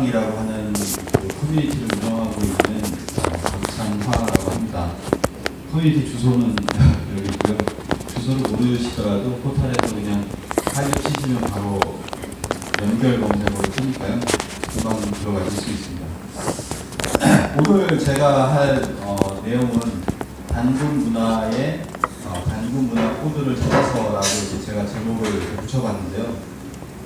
한국사랑이라고 하는 그 커뮤니티를 운영하고 있는 박창화라고 합니다. 커뮤니티 주소는 여기 있고요. 주소를 모르시더라도 포털에서 그냥 하이브 치시면 바로 연결 검색어로 뜨니까요. 금방 들어가실 수 있습니다. 오늘 제가 할 내용은 단군 문화의 단군 문화 코드를 찾아서라고 이제 제가 제목을 이렇게 붙여봤는데요.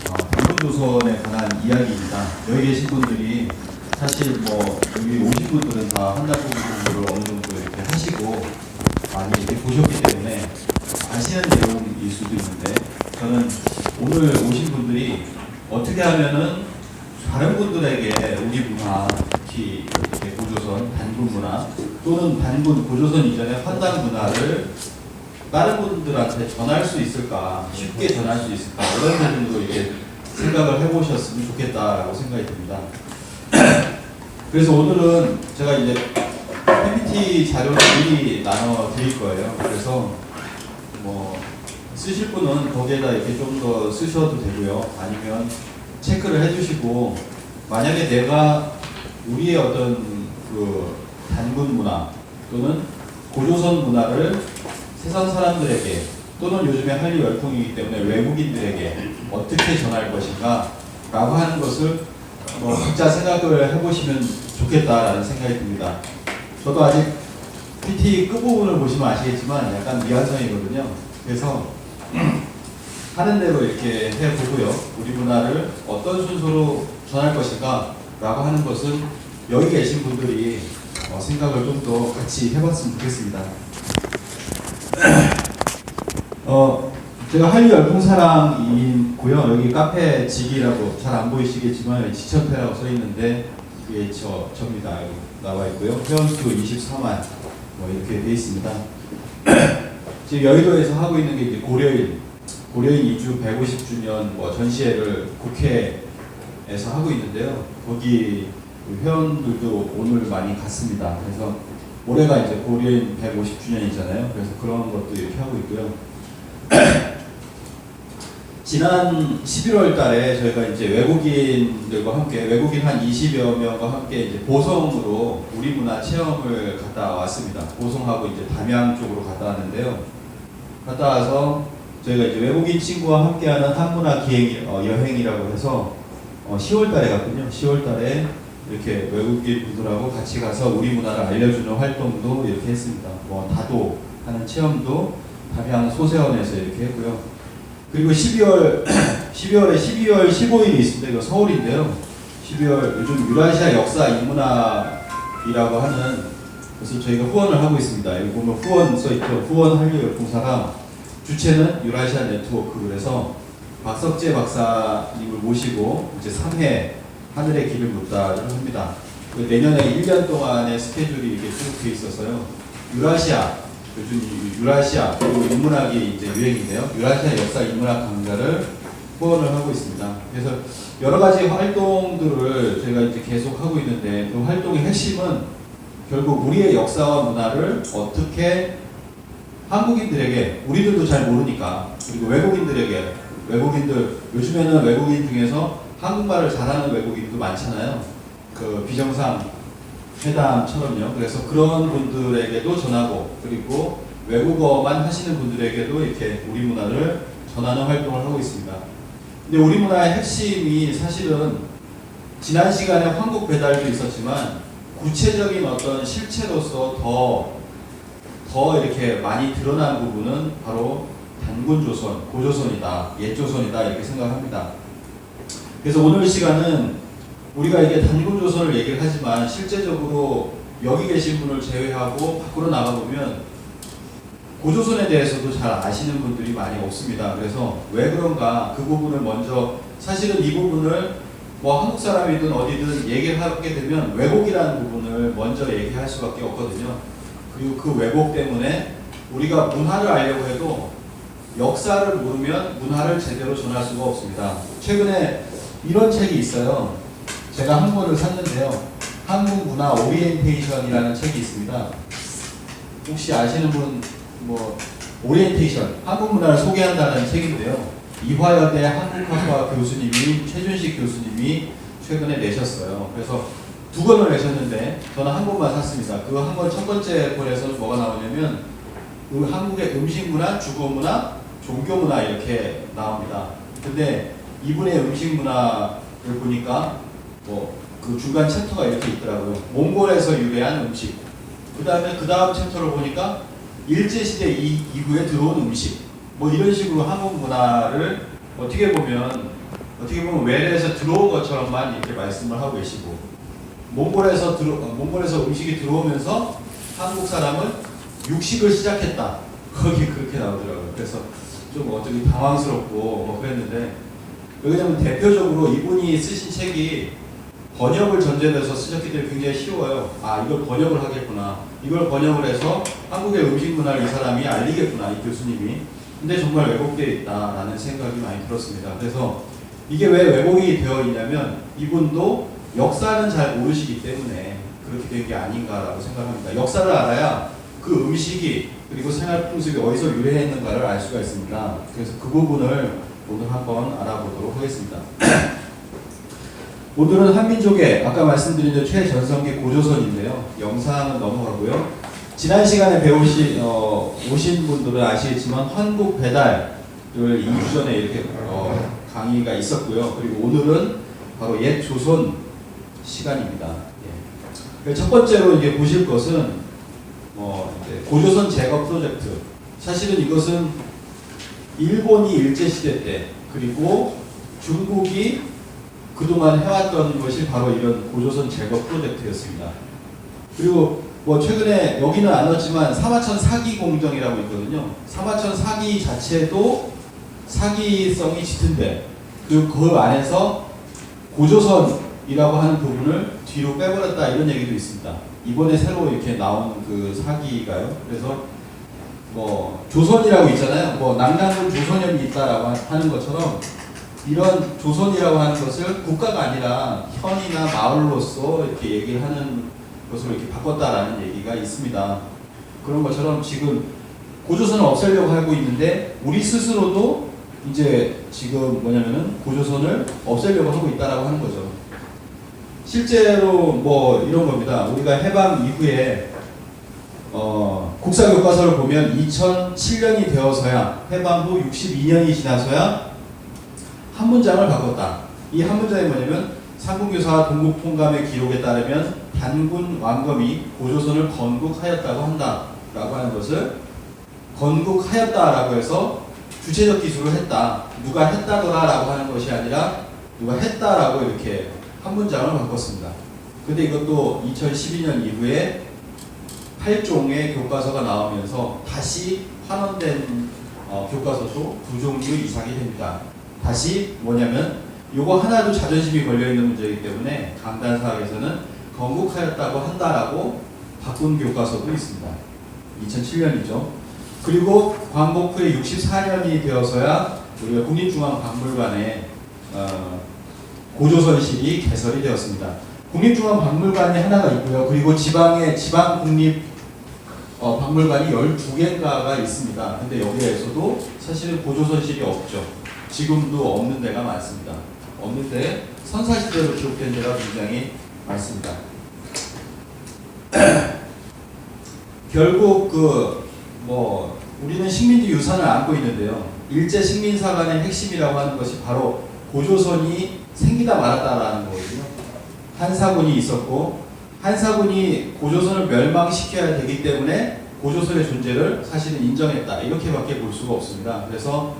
단군 조선에 관한 이야기입니다. 여기 계신 분들이 사실 뭐 여기 오신 분들은 다 한달봉 공부를 어느 정도 이렇게 하시고 많이 이렇게 보셨기 때문에 아시는 내용일 수도 있는데, 저는 오늘 오신 분들이 어떻게 하면은 다른 분들에게 우리 문화, 특히 이렇게 고조선 단군 문화 또는 단군 고조선 이전의 환단 문화를 다른 분들한테 전할 수 있을까, 쉽게 전할 수 있을까, 이런 부분도 이렇게 생각을 해보셨으면 좋겠다라고 생각이 듭니다. 그래서 오늘은 제가 이제 PPT 자료를 미리 나눠 드릴 거예요. 그래서 뭐 쓰실 분은 거기에다 이렇게 좀 더 쓰셔도 되고요. 아니면 체크를 해주시고, 만약에 내가 우리의 어떤 그 단군 문화 또는 고조선 문화를 세상 사람들에게 또는 요즘에 한류 열풍이기 때문에 외국인들에게 어떻게 전할 것인가 라고 하는 것을 각자 생각을 해보시면 좋겠다라는 생각이 듭니다. 저도 아직 PT 끝부분을 보시면 아시겠지만 약간 미완성이거든요. 그래서 하는 대로 이렇게 해보고요. 우리 문화를 어떤 순서로 전할 것인가 라고 하는 것은 여기 계신 분들이 생각을 좀 더 같이 해봤으면 좋겠습니다. 제가 한류 열풍사랑이고요. 여기 카페 직이라고 잘 안 보이시겠지만 여기 지천패라고 써 있는데 그게 저입니다. 나와 있고요. 회원수 24만 이렇게 돼 있습니다. 지금 여의도에서 하고 있는 게 이제 고려인 이주 150주년 전시회를 국회에서 하고 있는데요. 거기 회원들도 오늘 많이 갔습니다. 그래서 올해가 이제 고려인 150주년이잖아요. 그래서 그런 것도 이렇게 하고 있고요. 지난 11월 달에 저희가 이제 외국인들과 함께, 외국인 한 20여 명과 함께 이제 보성으로 우리 문화 체험을 갔다 왔습니다. 보성하고 이제 담양 쪽으로 갔다 왔는데요. 갔다 와서 저희가 이제 외국인 친구와 함께하는 한문화 여행이라고 해서 10월 달에 갔군요. 10월 달에 이렇게 외국인 분들하고 같이 가서 우리 문화를 알려주는 활동도 이렇게 했습니다. 다도 하는 체험도 담양 소세원에서 이렇게 했고요. 그리고 12월 15일이 있습니다. 이거 서울인데요. 12월 요즘 유라시아 역사 인문학이라고 하는 것을 저희가 후원을 하고 있습니다. 여기 보면 후원 써있죠. 후원 한류 열풍사랑, 주체는 유라시아 네트워크. 그래서 박석재 박사님을 모시고 이제 3회 하늘의 길을 묻다를 합니다. 내년에 1년 동안의 스케줄이 이렇게 쭉 돼 있어서요. 요즘 유라시아 그리고 인문학이 이제 유행인데요. 유라시아 역사 인문학 강좌를 후원을 하고 있습니다. 그래서 여러 가지 활동들을 제가 이제 계속 하고 있는데, 그 활동의 핵심은 결국 우리의 역사와 문화를 어떻게 한국인들에게, 우리들도 잘 모르니까, 그리고 외국인들 요즘에는 외국인 중에서 한국말을 잘하는 외국인도 많잖아요. 그 비정상 회담처럼요. 그래서 그런 분들에게도 전하고, 그리고 외국어만 하시는 분들에게도 이렇게 우리 문화를 전하는 활동을 하고 있습니다. 근데 우리 문화의 핵심이 사실은 지난 시간에 황국 배달도 있었지만 구체적인 어떤 실체로서 더 이렇게 많이 드러난 부분은 바로 단군 조선, 고조선이다, 옛조선이다 이렇게 생각합니다. 그래서 오늘 시간은 우리가 이게 단군 조선을 얘기를 하지만 실제적으로 여기 계신 분을 제외하고 밖으로 나가보면 고조선에 대해서도 잘 아시는 분들이 많이 없습니다. 그래서 왜 그런가 그 부분을 먼저, 사실은 이 부분을 한국 사람이든 어디든 얘기를 하게 되면 왜곡이라는 부분을 먼저 얘기할 수밖에 없거든요. 그리고 그 왜곡 때문에 우리가 문화를 알려고 해도 역사를 모르면 문화를 제대로 전할 수가 없습니다. 최근에 이런 책이 있어요. 제가 한 권을 샀는데요. 한국 문화 오리엔테이션이라는 책이 있습니다. 혹시 아시는 분, 오리엔테이션, 한국 문화를 소개한다는 책인데요. 이화여대 한국학과 교수님이, 최준식 교수님이 최근에 내셨어요. 그래서 2권을 내셨는데 저는 한 권만 샀습니다. 그 한 권 첫 번째 권에서 뭐가 나오냐면 한국의 음식문화, 주거문화, 종교문화 이렇게 나옵니다. 근데 이분의 음식문화를 보니까 그 중간 챕터가 이렇게 있더라고요. 몽골에서 유래한 음식. 그 다음 챕터를 보니까 일제시대 이후에 들어온 음식. 뭐 이런 식으로 한국 문화를 어떻게 보면 외래에서 들어온 것처럼만 이렇게 말씀을 하고 계시고, 몽골에서 음식이 들어오면서 한국 사람은 육식을 시작했다. 거기 그렇게 나오더라고요. 그래서 좀 어떻게 당황스럽고 뭐 그랬는데, 왜냐면 대표적으로 이분이 쓰신 책이 번역을 전제로 해서 쓰셨기 때문에 굉장히 쉬워요. 아, 이걸 번역을 하겠구나. 이걸 번역을 해서 한국의 음식 문화를 이 사람이 알리겠구나, 이 교수님이. 근데 정말 왜곡되어 있다라는 생각이 많이 들었습니다. 그래서 이게 왜 왜곡이 되어 있냐면 이분도 역사는 잘 모르시기 때문에 그렇게 된 게 아닌가라고 생각합니다. 역사를 알아야 그 음식이 그리고 생활 풍습이 어디서 유래했는가를 알 수가 있습니다. 그래서 그 부분을 오늘 한번 알아보도록 하겠습니다. 오늘은 한민족의 아까 말씀드린 최전성기 고조선인데요. 영상은 넘어가고요. 지난 시간에 오신 분들은 아시겠지만 한국 배달을 2주 전에 이렇게 강의가 있었고요. 그리고 오늘은 바로 옛 조선 시간입니다. 예. 첫 번째로 이제 보실 것은 고조선 제거 프로젝트. 사실은 이것은 일본이 일제시대 때 그리고 중국이 그동안 해왔던 것이 바로 이런 고조선 제거 프로젝트였습니다. 그리고 최근에 여기는 안 넣었지만 사마천 사기 공정이라고 있거든요. 사마천 사기 자체도 사기성이 짙은데 그 안에서 고조선이라고 하는 부분을 뒤로 빼버렸다 이런 얘기도 있습니다. 이번에 새로 이렇게 나온 그 사기가요. 그래서 조선이라고 있잖아요. 남남군 조선현이 있다라고 하는 것처럼 이런 조선이라고 하는 것을 국가가 아니라 현이나 마을로서 이렇게 얘기를 하는 것으로 이렇게 바꿨다라는 얘기가 있습니다. 그런 것처럼 지금 고조선을 없애려고 하고 있는데 우리 스스로도 이제 지금 고조선을 없애려고 하고 있다라고 하는 거죠. 실제로 이런 겁니다. 우리가 해방 이후에 국사 교과서를 보면 2007년이 되어서야 해방 후 62년이 지나서야 한 문장을 바꿨다. 이 한 문장이 뭐냐면 삼국유사 동국통감의 기록에 따르면 단군 왕검이 고조선을 건국하였다고 한다라고 하는 것을 건국하였다라고 해서 주체적 기술을 했다. 누가 했다더라라고 하는 것이 아니라 누가 했다라고 이렇게 한 문장을 바꿨습니다. 근데 이것도 2012년 이후에 8종의 교과서가 나오면서 다시 환원된 교과서도 2종류 이상이 됩니다. 다시 요거 하나도 자존심이 걸려있는 문제이기 때문에 강단사학에서는 건국하였다고 한다라고 바꾼 교과서도 있습니다. 2007년이죠. 그리고 광복 후에 64년이 되어서야 우리가 국립중앙박물관에 고조선실이 개설이 되었습니다. 국립중앙박물관이 하나가 있고요. 그리고 지방국립 박물관이 12개인가가 있습니다. 근데 여기에서도 사실은 고조선실이 없죠. 지금도 없는 데가 많습니다. 없는데 선사시대로 기록된 데가 굉장히 많습니다. 결국 우리는 식민지 유산을 안고 있는데요. 일제 식민사관의 핵심이라고 하는 것이 바로 고조선이 생기다 말았다라는 거거든요. 한사군이 있었고 한사군이 고조선을 멸망시켜야 되기 때문에 고조선의 존재를 사실은 인정했다. 이렇게밖에 볼 수가 없습니다. 그래서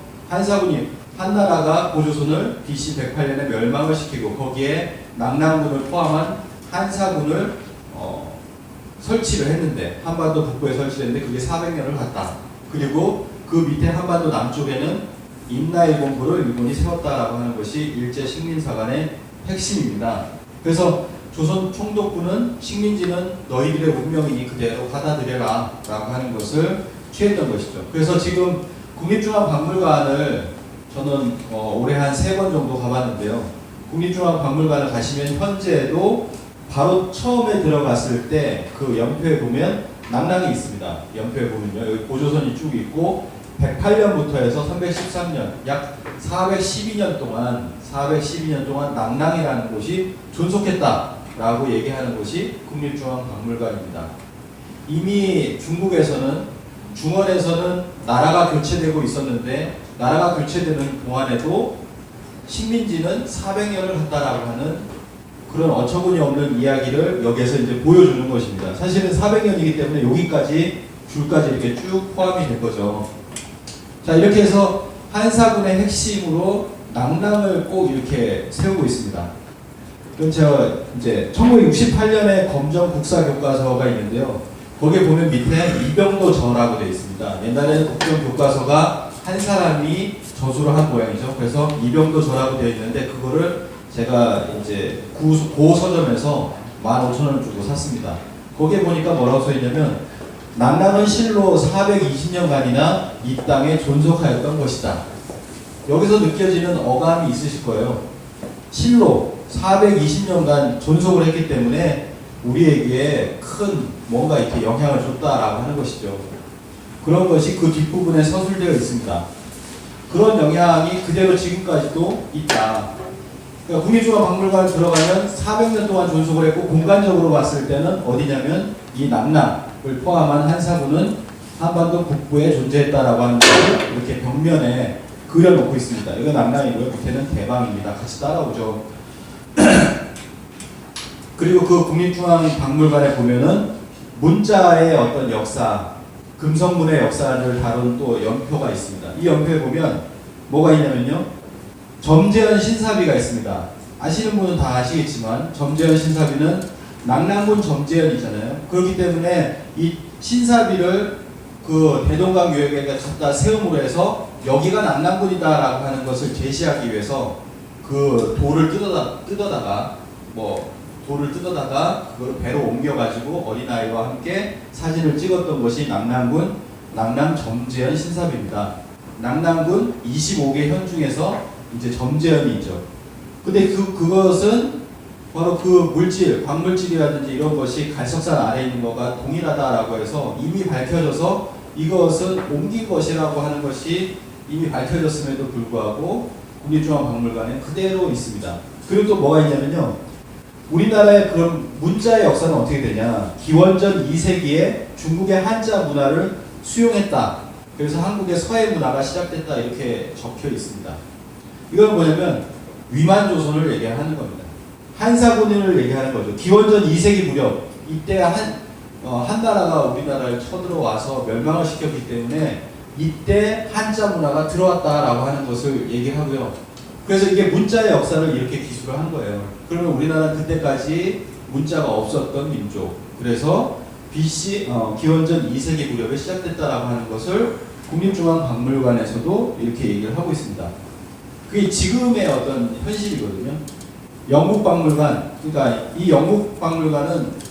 한나라가 고조선을 BC 108년에 멸망을 시키고 거기에 낙랑군을 포함한 한사군을 설치를 했는데 한반도 북부에 설치했는데 그게 400년을 갔다. 그리고 그 밑에 한반도 남쪽에는 임나일본부를 일본이 세웠다라고 하는 것이 일제 식민사관의 핵심입니다. 그래서 조선 총독부는 식민지는 너희들의 운명이니 그대로 받아들여라 라고 하는 것을 취했던 것이죠. 그래서 지금 국립중앙박물관을 저는 올해 한 3번 정도 가봤는데요. 국립중앙박물관을 가시면 현재도 바로 처음에 들어갔을 때 그 연표에 보면 낙랑이 있습니다. 연표에 보면요. 여기 고조선이 쭉 있고 108년부터 해서 313년, 약 412년 동안 낭랑이라는 곳이 존속했다라고 얘기하는 곳이 국립중앙박물관입니다. 이미 중원에서는 나라가 교체되고 있었는데 나라가 교체되는 동안에도 식민지는 400년을 갔다라고 하는 그런 어처구니 없는 이야기를 여기에서 이제 보여주는 것입니다. 사실은 400년이기 때문에 여기까지 줄까지 이렇게 쭉 포함이 된 거죠. 자, 이렇게 해서 한사군의 핵심으로 낭랑을 꼭 이렇게 세우고 있습니다. 그럼 제가 이제 1968년에 검정 국사 교과서가 있는데요. 거기에 보면 밑에 이병도 저라고 되어 있습니다. 옛날에는 국정 교과서가 한 사람이 저수를 한 모양이죠. 그래서 이병도 저라고 되어 있는데 그거를 제가 이제 고서점에서 15,000원을 주고 샀습니다. 거기에 보니까 뭐라고 써 있냐면 낭랑은 실로 420년간이나 이 땅에 존속하였던 것이다. 여기서 느껴지는 어감이 있으실 거예요. 실로 420년간 존속을 했기 때문에 우리에게 큰 뭔가 이렇게 영향을 줬다라고 하는 것이죠. 그런 것이 그 뒷부분에 서술되어 있습니다. 그런 영향이 그대로 지금까지도 있다. 그러니까 국립중앙박물관 들어가면 400년 동안 존속을 했고 공간적으로 봤을 때는 어디냐면 이 낭랑을 포함한 한사군은 한반도 북부에 존재했다라고 하는 것을 이렇게 벽면에 그려놓고 있습니다. 이건 낭랑이고요. 밑에는 대방입니다. 같이 따라오죠. 그리고 그 국립중앙박물관에 보면은 문자의 어떤 역사, 금성문의 역사를 다룬 또 연표가 있습니다. 이 연표에 보면 뭐가 있냐면요. 점재현 신사비가 있습니다. 아시는 분은 다 아시겠지만 점재현 신사비는 낭랑군 점재현이잖아요. 그렇기 때문에 이 신사비를 그 대동강 유역에 갖다 세움으로 해서 여기가 낭랑군이다라고 하는 것을 제시하기 위해서 그 돌을 뜯어다가 그걸 배로 옮겨가지고 어린아이와 함께 사진을 찍었던 것이 낭랑군 낭랑 점재현 신사비입니다. 낭랑군 25개 현 중에서 이제 점재현이 있죠. 근데 그것은 바로 그 물질, 광물질이라든지 이런 것이 갈석산 아래에 있는 거가 동일하다라고 해서 이미 밝혀져서 이것은 옮긴 것이라고 하는 것이 이미 밝혀졌음에도 불구하고 국립중앙박물관에 그대로 있습니다. 그리고 또 뭐가 있냐면요. 우리나라의 그런 문자의 역사는 어떻게 되냐. 기원전 2세기에 중국의 한자 문화를 수용했다. 그래서 한국의 서해 문화가 시작됐다. 이렇게 적혀 있습니다. 이건 뭐냐면 위만조선을 얘기하는 겁니다. 한사군을 얘기하는 거죠. 기원전 2세기 무렵 이때 한 나라가 우리나라를 쳐들어와서 멸망을 시켰기 때문에 이때 한자 문화가 들어왔다라고 하는 것을 얘기하고요. 그래서 이게 문자의 역사를 이렇게 기술을 한 거예요. 그러면 우리나라는 그때까지 문자가 없었던 민족. 그래서 기원전 2세기 무렵에 시작됐다라고 하는 것을 국립중앙박물관에서도 이렇게 얘기를 하고 있습니다. 그게 지금의 어떤 현실이거든요. 영국박물관, 그러니까 이 영국박물관은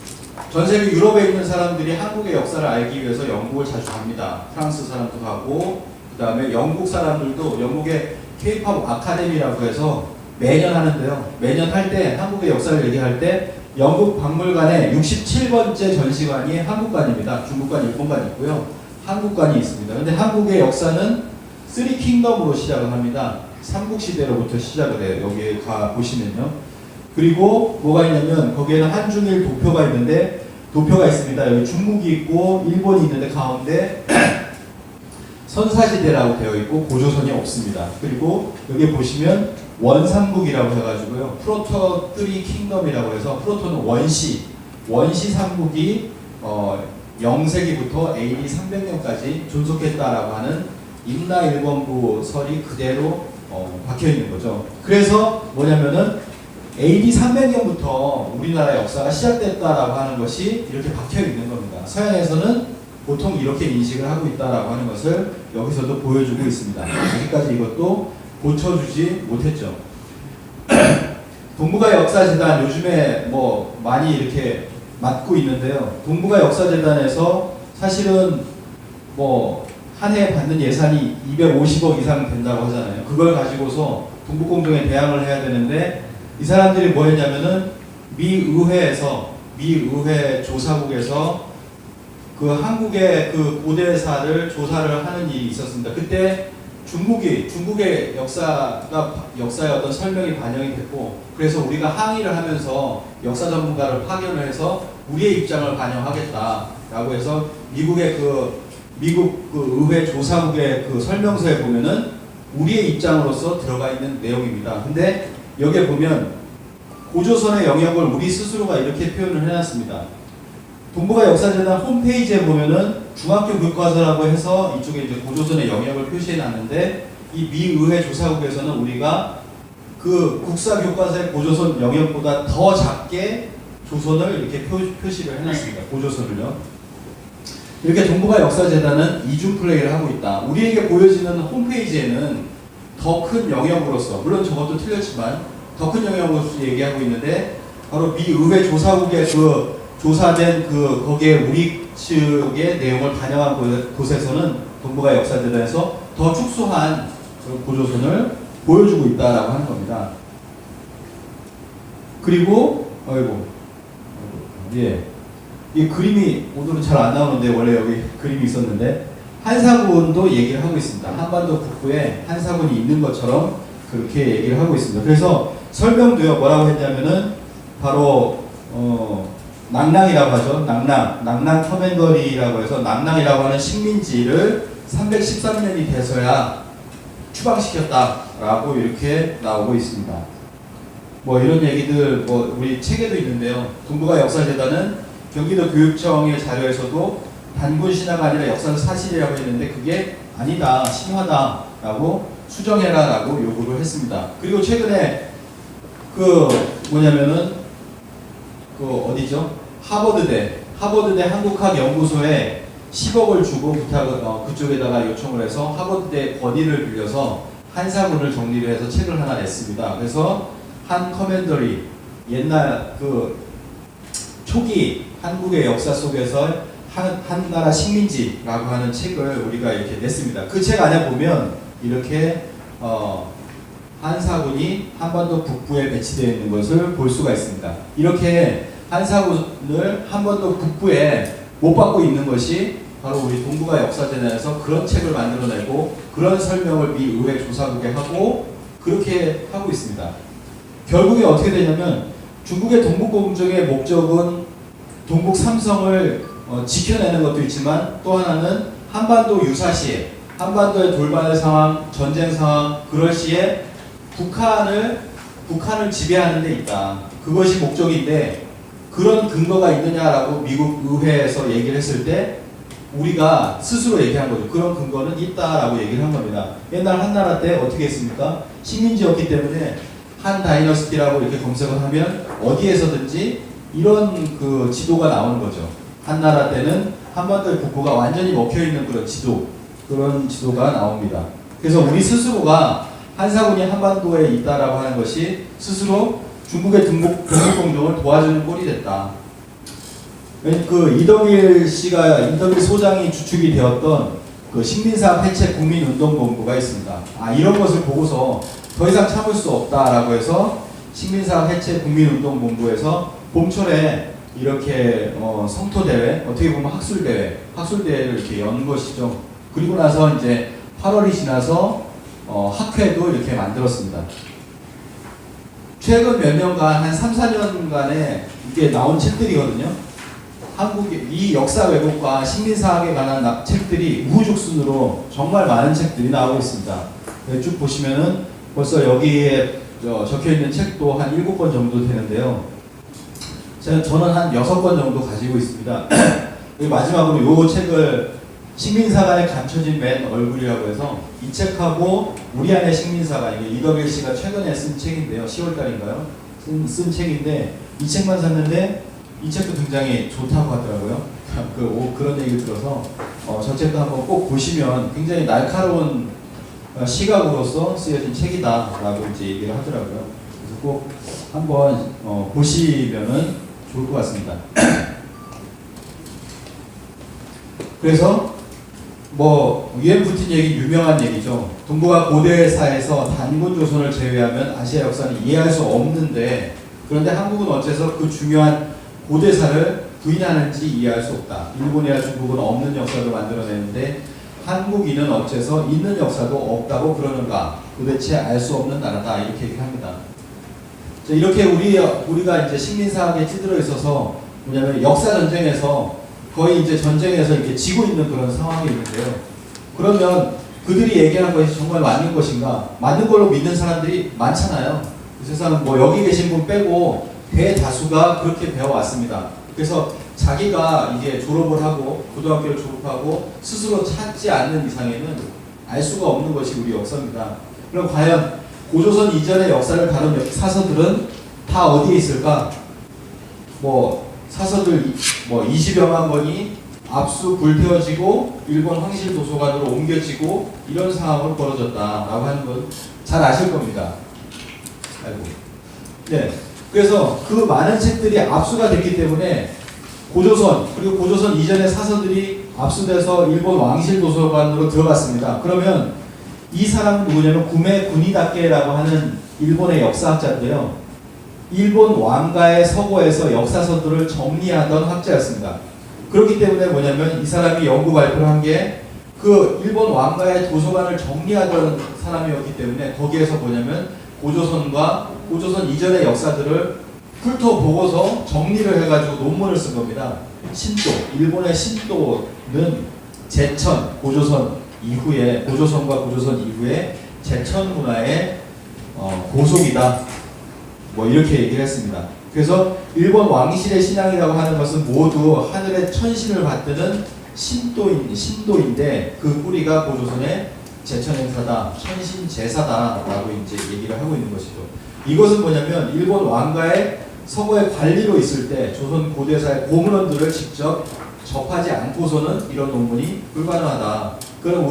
전 세계 유럽에 있는 사람들이 한국의 역사를 알기 위해서 영국을 자주 갑니다. 프랑스 사람도 가고, 그 다음에 영국 사람들도 영국의 K-POP 아카데미라고 해서 매년 하는데요. 매년 할 때 한국의 역사를 얘기할 때 영국 박물관에 67번째 전시관이 한국관입니다. 중국관, 일본관 있고요. 한국관이 있습니다. 근데 한국의 역사는 3킹덤으로 시작을 합니다. 삼국시대로부터 시작을 해요. 여기에 가 보시면요. 그리고 뭐가 있냐면 거기에는 한중일 도표가 있는데 도표가 있습니다. 여기 중국이 있고 일본이 있는데 가운데 선사시대라고 되어 있고 고조선이 없습니다. 그리고 여기 보시면 원삼국이라고 해가지고요. 프로토 3킹덤이라고 해서 프로토는 원시 삼국이 0세기부터 AD 300년까지 존속했다라고 하는 임나일권부 설이 그대로 박혀 있는 거죠. 그래서 뭐냐면은 AD 300년부터 우리나라 역사가 시작됐다라고 하는 것이 이렇게 박혀 있는 겁니다. 서양에서는 보통 이렇게 인식을 하고 있다라고 하는 것을 여기서도 보여주고 있습니다. 여기까지 이것도 고쳐주지 못했죠. 동북아 역사재단 요즘에 뭐 많이 이렇게 맡고 있는데요. 동북아 역사재단에서 사실은 뭐 한 해 받는 예산이 250억 이상 된다고 하잖아요. 그걸 가지고서 동북공정에 대항을 해야 되는데 이 사람들이 뭐 했냐면은 미 의회 조사국에서 그 한국의 그 고대사를 조사를 하는 일이 있었습니다. 그때 중국의 역사의 어떤 설명이 반영이 됐고, 그래서 우리가 항의를 하면서 역사 전문가를 파견을 해서 우리의 입장을 반영하겠다라고 해서 미국 그 의회 조사국의 그 설명서에 보면은 우리의 입장으로서 들어가 있는 내용입니다. 근데 여기에 보면 고조선의 영역을 우리 스스로가 이렇게 표현을 해놨습니다. 동북아 역사재단 홈페이지에 보면은 중학교 교과서라고 해서 이쪽에 이제 고조선의 영역을 표시해 놨는데, 이 미의회 조사국에서는 우리가 그 국사 교과서의 고조선 영역보다 더 작게 조선을 이렇게 표시를 해놨습니다. 고조선을요. 이렇게 동북아 역사재단은 이중 플레이를 하고 있다. 우리에게 보여지는 홈페이지에는 더 큰 영역으로서, 물론 저것도 틀렸지만 더 큰 영역으로서 얘기하고 있는데, 바로 미의회 조사국의 그 조사된 그 거기에 우리 측의 내용을 반영한 곳에서는 동북아 역사재단에서 더 축소한 그 고조선을 보여주고 있다라고 하는 겁니다. 그리고 이 그림이 오늘은 잘 안 나오는데 원래 여기 그림이 있었는데, 한사군도 얘기를 하고 있습니다. 한반도 북부에 한사군이 있는 것처럼 그렇게 얘기를 하고 있습니다. 그래서 설명도요, 뭐라고 했냐면은 바로 낭랑이라고 하죠. 낭랑 커맨더리라고 해서 낭랑이라고 하는 식민지를 313년이 돼서야 추방시켰다라고 이렇게 나오고 있습니다. 뭐 이런 얘기들 뭐 우리 책에도 있는데요. 동북아 역사재단은 경기도 교육청의 자료에서도 단군 신화가 아니라 역사는 사실이라고 했는데 그게 아니다, 신화다라고 수정해라라고 요구를 했습니다. 그리고 최근에 하버드대 한국학 연구소에 10억을 주고 그쪽에다가 요청을 해서 하버드대 권위를 빌려서 한사군을 정리를 해서 책을 하나 냈습니다. 그래서 한 커맨더리, 옛날 그 초기 한국의 역사 속에서 한 나라 식민지라고 하는 책을 우리가 이렇게 냈습니다. 그 책 안에 보면 이렇게 한사군이 한반도 북부에 배치되어 있는 것을 볼 수가 있습니다. 이렇게 한사군을 한반도 북부에 못 받고 있는 것이 바로 우리 동북아 역사재단에서 그런 책을 만들어내고 그런 설명을 미 의회 조사국에 하고 그렇게 하고 있습니다. 결국에 어떻게 되냐면 중국의 동북공정의 목적은 동북 삼성을 지켜내는 것도 있지만 또 하나는 한반도 유사시에 한반도의 돌발 상황, 전쟁 상황, 그럴 시에 북한을 지배하는 데 있다. 그것이 목적인데 그런 근거가 있느냐라고 미국 의회에서 얘기를 했을 때 우리가 스스로 얘기한 거죠. 그런 근거는 있다라고 얘기를 한 겁니다. 옛날 한나라 때 어떻게 했습니까? 식민지였기 때문에 한 다이너스티라고 이렇게 검색을 하면 어디에서든지 이런 그 지도가 나오는 거죠. 한나라 때는 한반도의 북부가 완전히 먹혀있는 그런 지도가 나옵니다. 그래서 우리 스스로가 한사군이 한반도에 있다라고 하는 것이 스스로 중국의 동북공정을 도와주는 꼴이 됐다. 그 이덕일 소장이 주축이 되었던 그 식민사학 해체 국민운동본부가 있습니다. 이런 것을 보고서 더 이상 참을 수 없다라고 해서 식민사학 해체 국민운동본부에서 봄철에 이렇게 성토대회, 어떻게 보면 학술대회를 이렇게 연 것이죠. 그리고 나서 이제 8월이 지나서 학회도 이렇게 만들었습니다. 최근 몇 년간, 한 3, 4년간에 이게 나온 책들이거든요. 한국의 이 역사 왜곡과 식민사학에 관한 책들이 우후죽순으로 정말 많은 책들이 나오고 있습니다. 쭉 보시면은 벌써 여기에 적혀있는 책도 한 7권 정도 되는데요. 저는 한 6권 정도 가지고 있습니다. 마지막으로 이 책을 식민사관에 감춰진 맨 얼굴이라고 해서 이 책하고 우리 안의 식민사관, 이게 이덕일 씨가 최근에 쓴 책인데요. 10월달인가요? 쓴 책인데 이 책만 샀는데 이 책도 굉장히 좋다고 하더라고요. 그런 얘기를 들어서 저 책도 한번 꼭 보시면 굉장히 날카로운 시각으로서 쓰여진 책이다라고 이제 얘기를 하더라고요. 그래서 꼭 한번 보시면은 좋을 것 같습니다. 그래서 유엔 푸틴 얘기 유명한 얘기죠. 동북아 고대사에서 단군 조선을 제외하면 아시아 역사는 이해할 수 없는데, 그런데 한국은 어째서 그 중요한 고대사를 부인하는지 이해할 수 없다. 일본이나 중국은 없는 역사도 만들어내는데 한국인은 어째서 있는 역사도 없다고 그러는가? 도대체 알 수 없는 나라다. 이렇게 얘기를 합니다. 자, 이렇게 우리가 이제 식민사학에 찌들어 있어서 뭐냐면 역사 전쟁에서 거의 이제 전쟁에서 이렇게 지고 있는 그런 상황이 있는데요. 그러면 그들이 얘기하는 것이 정말 맞는 것인가? 맞는 걸로 믿는 사람들이 많잖아요. 세상 뭐 여기 계신 분 빼고 대다수가 그렇게 배워왔습니다. 그래서 자기가 이게 졸업을 하고 고등학교를 졸업하고 스스로 찾지 않는 이상에는 알 수가 없는 것이 우리 역사입니다. 그럼 과연 고조선 이전의 역사를 다룬 사서들은 다 어디에 있을까? 뭐 사서들 뭐 20여만 권이 압수 불태워지고 일본 황실 도서관으로 옮겨지고 이런 상황으로 벌어졌다라고 하는 건 잘 아실 겁니다. 아이고. 네. 그래서 그 많은 책들이 압수가 됐기 때문에 고조선 그리고 고조선 이전의 사서들이 압수돼서 일본 왕실 도서관으로 들어갔습니다. 그러면 이 사람은 누구냐면 구메 구니다케라고 하는 일본의 역사학자인데요. 일본 왕가의 서고에서 역사서들을 정리하던 학자였습니다. 그렇기 때문에 뭐냐면 이 사람이 연구 발표를 한 게 그 일본 왕가의 도서관을 정리하던 사람이었기 때문에 거기에서 뭐냐면 고조선과 고조선 이전의 역사들을 훑어보고서 정리를 해가지고 논문을 쓴 겁니다. 신도, 일본의 신도는 제천, 고조선과 고조선 이후에 제천 문화의 고속이다. 뭐 이렇게 얘기를 했습니다. 그래서 일본 왕실의 신앙이라고 하는 것은 모두 하늘의 천신을 받드는 신도인데 그 뿌리가 고조선의 제천행사다, 천신제사다라고 이제 얘기를 하고 있는 것이죠. 이것은 뭐냐면 일본 왕가의 서거의 관리로 있을 때 조선 고대사의 고문원들을 직접 접하지 않고서는 이런 논문이 불가능하다. 그럼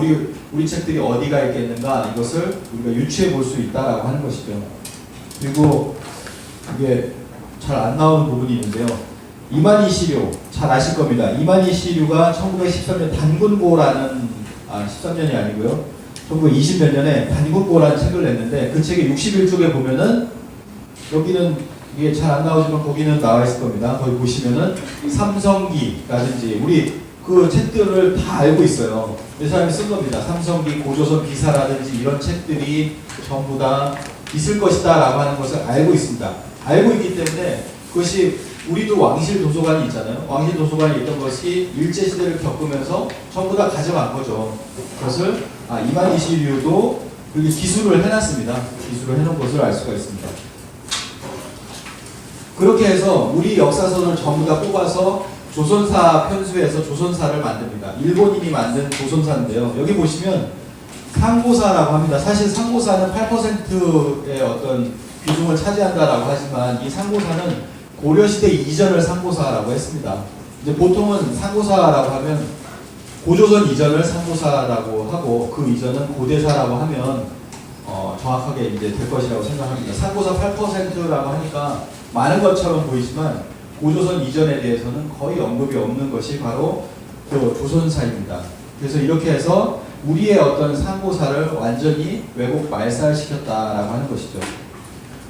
우리 책들이 어디가 있겠는가? 이것을 우리가 유추해 볼 수 있다라고 하는 것이죠. 그리고 이게 잘 안 나오는 부분이 있는데요. 이만희 시류 잘 아실 겁니다. 이만희 시류가 1913년 단군고라는 13년이 아니고요. 1920몇 년에 단군고라는 책을 냈는데 그 책의 61쪽에 보면은 여기는 이게 잘 안 나오지만 거기는 나와 있을 겁니다. 거기 보시면은 삼성기라든지 우리 그 책들을 다 알고 있어요. 이 사람이 쓴 겁니다. 삼성기, 고조선 비사라든지 이런 책들이 전부 다 있을 것이다 라고 하는 것을 알고 있습니다. 알고 있기 때문에 그것이 우리도 왕실 도서관이 있잖아요. 왕실 도서관이 있던 것이 일제시대를 겪으면서 전부 다 가져간 거죠. 그것을 이만희 시류도 그렇게 기술을 해놨습니다. 기술을 해놓은 것을 알 수가 있습니다. 그렇게 해서 우리 역사서를 전부 다 뽑아서 조선사 편수에서 조선사를 만듭니다. 일본인이 만든 조선사인데요. 여기 보시면 상고사라고 합니다. 사실 상고사는 8%의 어떤 비중을 차지한다라고 하지만 이 상고사는 고려시대 이전을 상고사라고 했습니다. 이제 보통은 상고사라고 하면 고조선 이전을 상고사라고 하고 그 이전은 고대사라고 하면 정확하게 이제 될 것이라고 생각합니다. 상고사 8%라고 하니까 많은 것처럼 보이지만 고조선 이전에 대해서는 거의 언급이 없는 것이 바로 그 조선사입니다. 그래서 이렇게 해서 우리의 어떤 상고사를 완전히 왜곡 말살시켰다라고 하는 것이죠.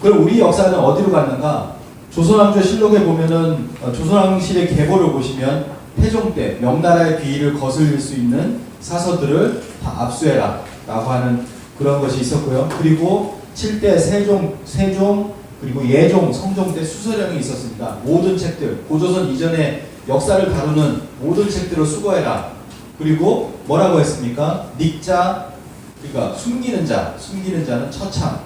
그럼 우리 역사는 어디로 갔는가? 조선왕조 실록에 보면은 조선왕실의 계보를 보시면 태종 때 명나라의 비위를 거슬릴 수 있는 사서들을 다 압수해라 라고 하는 그런 것이 있었고요. 그리고 7대 세종 그리고 예종, 성종 때 수서령이 있었습니다. 모든 책들, 고조선 이전의 역사를 다루는 모든 책들을 수거해라. 그리고 뭐라고 했습니까? 닉자, 그러니까 숨기는 자는 처참.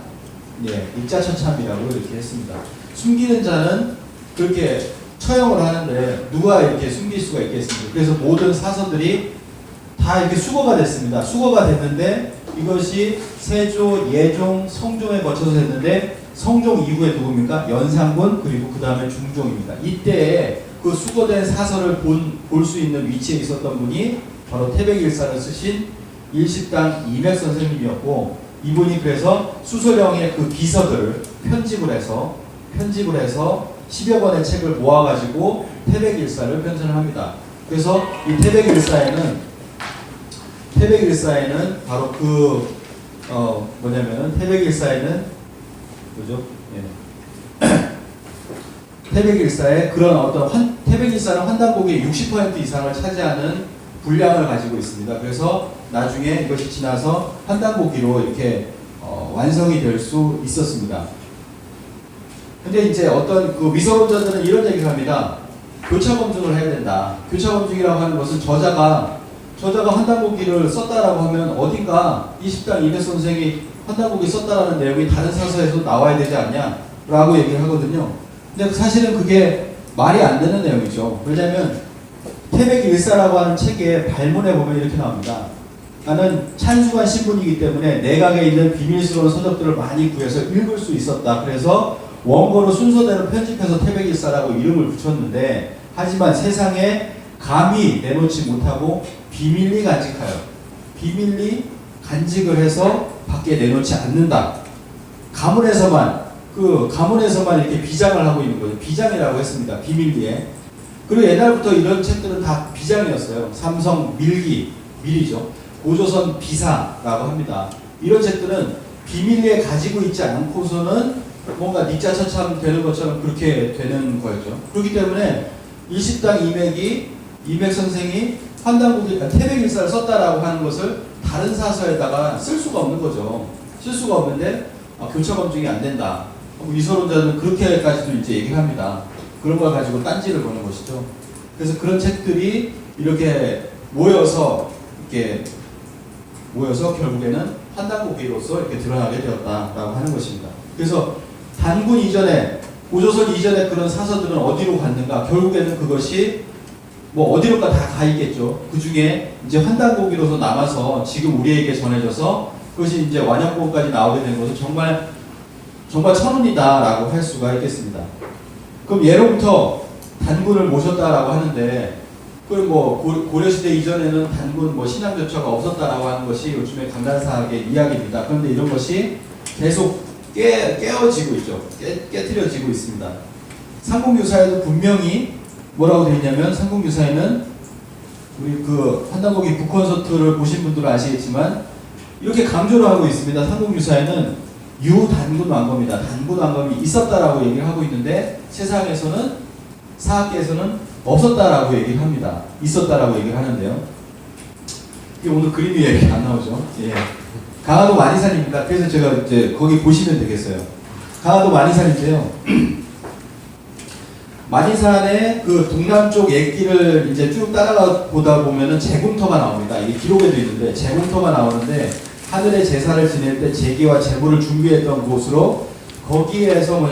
예, 닉자처참이라고 이렇게 했습니다. 숨기는 자는 그렇게 처형을 하는데 누가 이렇게 숨길 수가 있겠습니까? 그래서 모든 사서들이 다 이렇게 수거가 됐습니다. 수거가 됐는데 이것이 세조, 예종, 성종에 거쳐서 됐는데 성종 이후에 누굽니까? 연산군 그리고 그 다음에 중종입니다. 이때에 그 수거된 사서를 볼 수 있는 위치에 있었던 분이 바로 태백일사를 쓰신 일식당 이맥 선생님이었고 이분이 그래서 수서령의 그 비서들을 편집을 해서 10여 권의 책을 모아가지고 태백일사를 편찬을 합니다. 그래서 이 태백일사에는 바로 뭐냐면은 태백일사에는 뭐죠? 예. 태백일사의 그런 어떤 태백일사는 환단고기의 60% 이상을 차지하는 분량을 가지고 있습니다. 그래서 나중에 이것이 지나서 환단고기로 이렇게 완성이 될 수 있었습니다. 근데 이제 어떤 그 미소론자들은 이런 얘기를 합니다. 교차 검증을 해야 된다. 교차 검증이라고 하는 것은 저자가 환단고기를 썼다라고 하면 어딘가 이십당 이백 선생이 환단고기 썼다라는 내용이 다른 사서에서 나와야 되지 않냐라고 얘기를 하거든요. 근데 사실은 그게 말이 안 되는 내용이죠. 왜냐하면 태백일사라고 하는 책의 발문에 보면 이렇게 나옵니다. 나는 찬수관 신분이기 때문에 내각에 있는 비밀스러운 서적들을 많이 구해서 읽을 수 있었다. 그래서 원고로 순서대로 편집해서 태백일사라고 이름을 붙였는데, 하지만 세상에 감히 내놓지 못하고 비밀리 간직하여 비밀리 간직을 해서 밖에 내놓지 않는다. 가문에서만 이렇게 비장을 하고 있는 거죠. 비장이라고 했습니다. 비밀리에. 그리고 옛날부터 이런 책들은 다 비장이었어요. 삼성 밀이죠. 고조선 비사라고 합니다. 이런 책들은 비밀리에 가지고 있지 않고서는 뭔가 닉자처참 되는 것처럼 그렇게 되는 거였죠. 그렇기 때문에 일십당 이맥 선생이 환단고기 태백일사를 썼다라고 하는 것을 다른 사서에다가 쓸 수가 없는 거죠. 쓸 수가 없는데 교차 검증이 안 된다. 미소론자들은 그렇게까지도 이제 얘기를 합니다. 그런 걸 가지고 딴지를 거는 것이죠. 그래서 그런 책들이 이렇게 모여서 결국에는 환단고기로서 이렇게 드러나게 되었다라고 하는 것입니다. 그래서 단군 이전에, 고조선 이전에 그런 사서들은 어디로 갔는가? 결국에는 그것이 뭐 어디론가 다 가 있겠죠. 그 중에 이제 환단고기로서 남아서 지금 우리에게 전해져서 그것이 이제 완역본까지 나오게 된 것은 정말 천운이다라고 할 수가 있겠습니다. 그럼 예로부터 단군을 모셨다라고 하는데, 그럼 뭐 고려시대 이전에는 단군 뭐 신앙조차가 없었다라고 하는 것이 요즘에 강단사학의 이야기입니다. 그런데 이런 것이 계속 깨어지고 있죠. 깨트려지고 있습니다. 삼국유사에도 분명히 뭐라고 되어 있냐면, 삼국유사에는 우리 그 환단고기 북콘서트를 보신 분들은 아시겠지만 이렇게 강조를 하고 있습니다. 삼국유사에는 유단군 왕검이다. 단군 왕검이 있었다라고 얘기를 하고 있는데, 세상에서는 사학계에서는 없었다라고 얘기를 합니다. 있었다라고 얘기를 하는데요. 이게 오늘 그림 위에 안 나오죠. 예. 강화도 만이산입니다. 그래서 제가 이제 거기 보시면 되겠어요. 강화도 만이산인데요. 만이산의 그 동남쪽 옛길을 이제 쭉 따라가 보다 보면은 제궁터가 나옵니다. 이게 기록에도 있는데 제궁터가 나오는데, 하늘의 제사를 지낼 때 제기와 제물을 준비했던 곳으로, 거기에서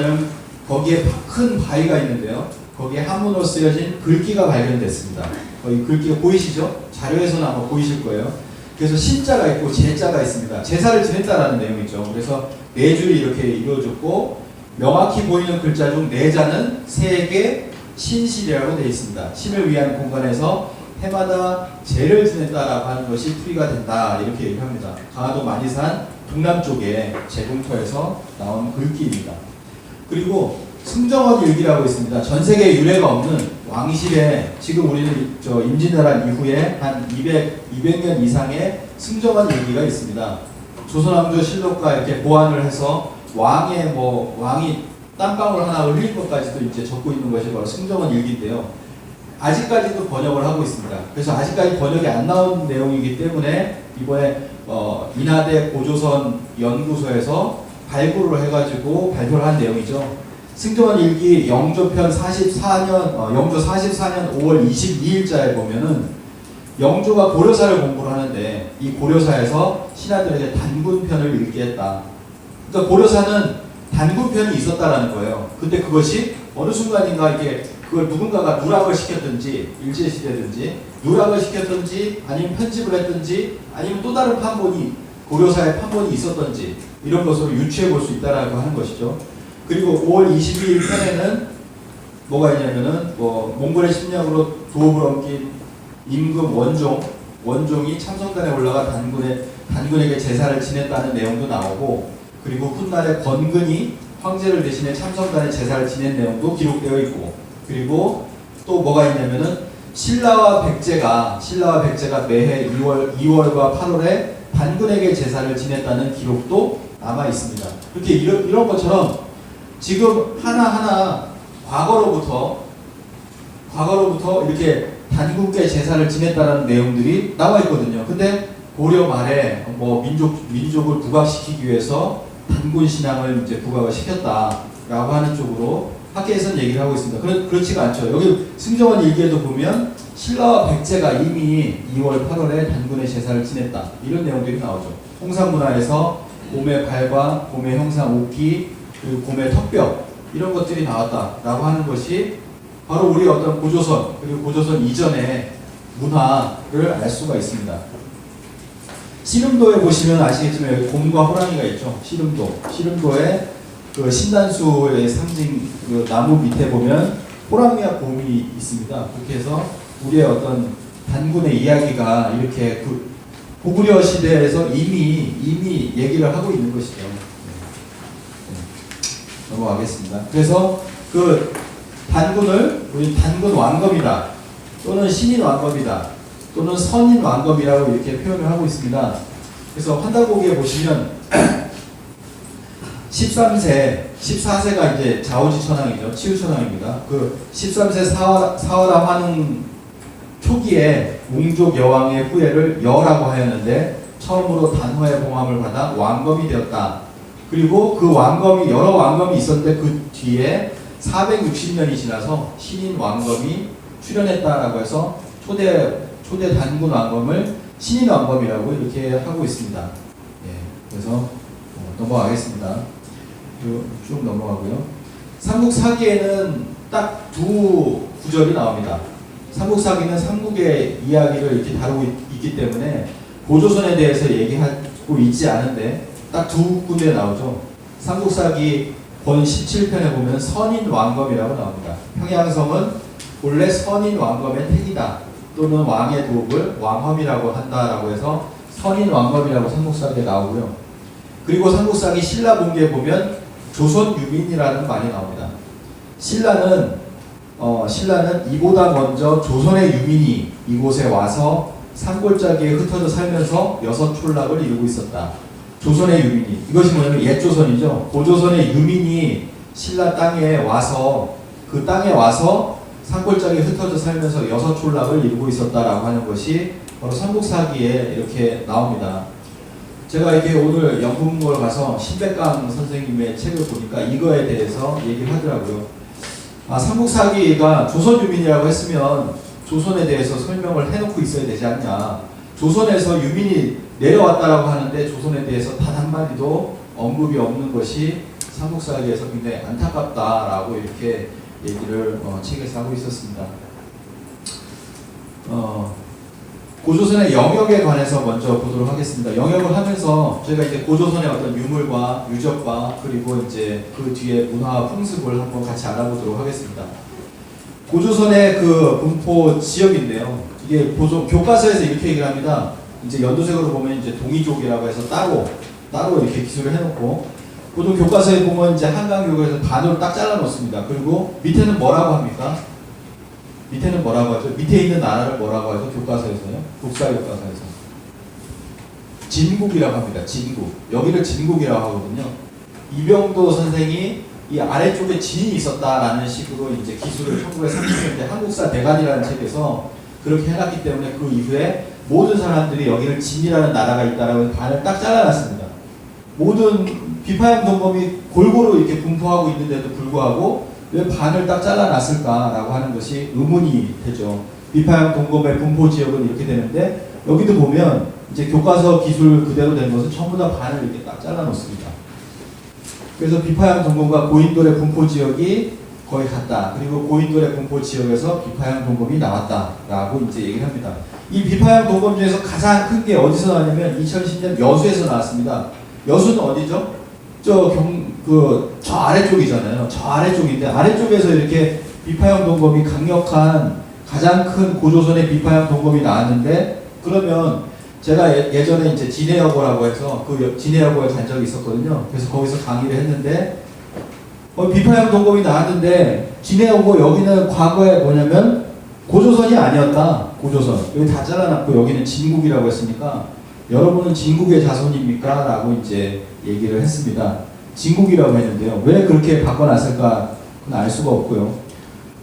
거기에 큰 바위가 있는데요. 거기에 한문으로 쓰여진 글귀가 발견됐습니다. 이 글귀가 보이시죠? 자료에서는 아마 보이실 거예요. 그래서 신자가 있고 제자가 있습니다. 제사를 지냈다라는 내용이죠. 그래서 네 줄이 이렇게 이루어졌고, 명확히 보이는 글자 중 네 자는 세계 신실이라고 되어 있습니다. 신을 위한 공간에서 해마다 제를 지낸다라고 하는 것이 풀이가 된다, 이렇게 얘기를 합니다. 강화도 만이산 동남쪽에 제궁터에서 나온 글귀입니다. 그리고 승정원 일기라고 있습니다. 전 세계에 유례가 없는 왕실에, 지금 우리는 임진왜란 이후에 한 200년 이상의 승정원 일기가 있습니다. 조선왕조 실록과 이렇게 보완을 해서 왕이 땀방울 하나 흘릴 것까지도 이제 적고 있는 것이 바로 승정원 일기인데요. 아직까지도 번역을 하고 있습니다. 그래서 아직까지 번역이 안 나온 내용이기 때문에 이번에 인하대 고조선 연구소에서 발굴을 해가지고 발표를 한 내용이죠. 승정원 일기 영조편 44년, 영조 44년 5월 22일자에 보면은 영조가 고려사를 공부를 하는데, 이 고려사에서 신하들에게 단군편을 읽게 했다. 그러니까 고려사는 단군편이 있었다라는 거예요. 근데 그것이 어느 순간인가 이렇게 그걸 누군가가 누락을 시켰든지, 일제시대든지 누락을 시켰든지, 아니면 편집을 했든지, 아니면 또 다른 판본이, 고려사의 판본이 있었든지, 이런 것으로 유추해 볼 수 있다라고 하는 것이죠. 그리고 5월 22일 편에는 뭐가 있냐면은 몽골의 침략으로 도읍을 옮긴 임금 원종이 참성단에 올라가 단군에게 제사를 지냈다는 내용도 나오고, 그리고 훗날에 건근이 황제를 대신해 참성단에 제사를 지낸 내용도 기록되어 있고, 그리고 또 뭐가 있냐면은 신라와 백제가 매해 2월과 8월에 단군에게 제사를 지냈다는 기록도 남아 있습니다. 이렇게 이런 것처럼 지금 하나하나 과거로부터 이렇게 단군께 제사를 지냈다라는 내용들이 나와 있거든요. 근데 고려 말에 뭐 민족을 부각시키기 위해서 단군 신앙을 이제 부각을 시켰다라고 하는 쪽으로 학계에서는 얘기를 하고 있습니다. 그렇지가 않죠. 여기 승정원 일기에도 보면 신라와 백제가 이미 2월 8월에 단군의 제사를 지냈다, 이런 내용들이 나오죠. 홍상문화에서 곰의 발과 곰의 형상 옷기, 그리고 곰의 턱뼈, 이런 것들이 나왔다라고 하는 것이 바로 우리 어떤 고조선, 그리고 고조선 이전의 문화를 알 수가 있습니다. 씨름도에 보시면 아시겠지만 여기 곰과 호랑이가 있죠. 씨름도에 그 신단수의 상징 그 나무 밑에 보면 호랑이와 곰이 있습니다. 그렇게 해서 우리의 어떤 단군의 이야기가 이렇게 그 고구려 시대에서 이미 얘기를 하고 있는 것이죠. 넘어가겠습니다. 그래서 그 단군을 우리 단군 왕검이다, 또는 신인 왕검이다, 또는 선인 왕검이라고 이렇게 표현을 하고 있습니다. 그래서 환달고기에 보시면 13세, 14세가 이제 자오지천왕이죠. 치유천왕입니다. 그 13세 사화라 환웅 초기에 웅족 여왕의 후예를 여라고 하였는데 처음으로 단호의 봉함을 받아 왕검이 되었다. 그리고 그 왕검이, 여러 왕검이 있었는데 그 뒤에 460년이 지나서 신인 왕검이 출현했다라고 해서 초대 단군 왕검을 신인 왕검이라고 이렇게 하고 있습니다. 예, 그래서 넘어가겠습니다. 쭉 넘어가고요. 삼국사기에는 딱 두 구절이 나옵니다. 삼국사기는 삼국의 이야기를 이렇게 다루고 있기 때문에 고조선에 대해서 얘기하고 있지 않은데 딱 두 군데 나오죠. 삼국사기 권 17편에 보면 선인 왕검이라고 나옵니다. 평양성은 본래 선인 왕검의 택이다, 또는 왕의 도읍을 왕험이라고 한다라고 해서 선인 왕검이라고 삼국사기에 나오고요. 그리고 삼국사기 신라본기에 보면 조선 유민이라는 말이 나옵니다. 신라는 이보다 먼저 조선의 유민이 이곳에 와서 산골짜기에 흩어져 살면서 6촌락을 이루고 있었다. 조선의 유민이, 이것이 뭐냐면 옛조선이죠. 고조선의 유민이 신라 땅에 와서 그 땅에 와서 산골짜기에 ht어져 살면서 6촌락을 이루고 있었다라고 하는 것이 바로 삼국사기에 이렇게 나옵니다. 제가 이렇게 오늘 영국을 가서 신백강 선생님의 책을 보니까 이거에 대해서 얘기를 하더라고요. 삼국사기가 조선 유민이라고 했으면 조선에 대해서 설명을 해놓고 있어야 되지 않냐. 조선에서 유민이 내려왔다라고 하는데 조선에 대해서 단 한마디도 언급이 없는 것이 삼국사기에서 굉장히 안타깝다라고 이렇게 얘기를 책에서 하고 있었습니다. 고조선의 영역에 관해서 먼저 보도록 하겠습니다. 영역을 하면서 저희가 이제 고조선의 어떤 유물과 유적과 그리고 이제 그 뒤에 문화와 풍습을 한번 같이 알아보도록 하겠습니다. 고조선의 그 분포 지역인데요. 이게 교과서에서 이렇게 얘기를 합니다. 이제 연두색으로 보면 이제 동이족이라고 해서 따로 이렇게 기술을 해놓고, 보통 교과서에 보면 이제 한강교과에서 반으로 딱 잘라 놓습니다. 그리고 밑에는 뭐라고 합니까? 밑에는 뭐라고 하죠? 밑에 있는 나라를 뭐라고 하죠? 교과서에서요? 국사교과서에서 진국이라고 합니다. 진국. 여기를 진국이라고 하거든요. 이병도 선생이 이 아래쪽에 진이 있었다라는 식으로 이제 기술을 1930년대 한국사 대간이라는 책에서 그렇게 해놨기 때문에 그 이후에 모든 사람들이 여기를 진이라는 나라가 있다라고 반을 딱 잘라놨습니다. 모든 비파양 동검이 골고루 이렇게 분포하고 있는데도 불구하고 왜 반을 딱 잘라놨을까라고 하는 것이 의문이 되죠. 비파양 동검의 분포 지역은 이렇게 되는데 여기도 보면 이제 교과서 기술 그대로 된 것은 전부 다 반을 이렇게 딱 잘라놓습니다. 그래서 비파양 동검과 고인돌의 분포 지역이 거의 같다. 그리고 고인돌의 분포 지역에서 비파양 동검이 나왔다라고 이제 얘기를 합니다. 이 비파양 동검 중에서 가장 큰 게 어디서 나왔냐면 2010년 여수에서 나왔습니다. 여수는 어디죠? 저 아래쪽이잖아요. 저 아래쪽인데 아래쪽에서 이렇게 비파양 동검이 강력한 가장 큰 고조선의 비파양 동검이 나왔는데, 그러면 제가 예전에 이제 진해여고라고 해서 그 진해여고에 간 적이 있었거든요. 그래서 거기서 강의를 했는데 비파양 동검이 나왔는데 진해여고 여기는 과거에 뭐냐면 고조선이 아니었다. 고조선 여기 다 잘라놨고 여기는 진국이라고 했으니까 여러분은 진국의 자손입니까? 라고 이제 얘기를 했습니다. 진국이라고 했는데요. 왜 그렇게 바꿔놨을까? 알 수가 없고요.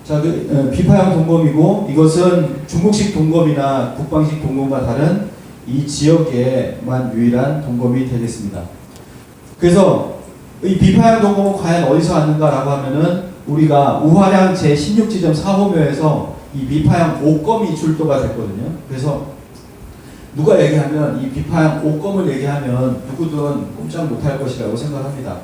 자, 비파형 동검이고 이것은 중국식 동검이나 북방식 동검과 다른 이 지역에만 유일한 동검이 되겠습니다. 그래서 이 비파형 동검은 과연 어디서 왔는가라고 하면은 우리가 우화량 제16지점 4호묘에서 이 비파형 옥검이 출토가 됐거든요. 그래서 누가 얘기하면 이 비파형 옥검을 얘기하면 누구든 꼼짝 못할 것이라고 생각합니다.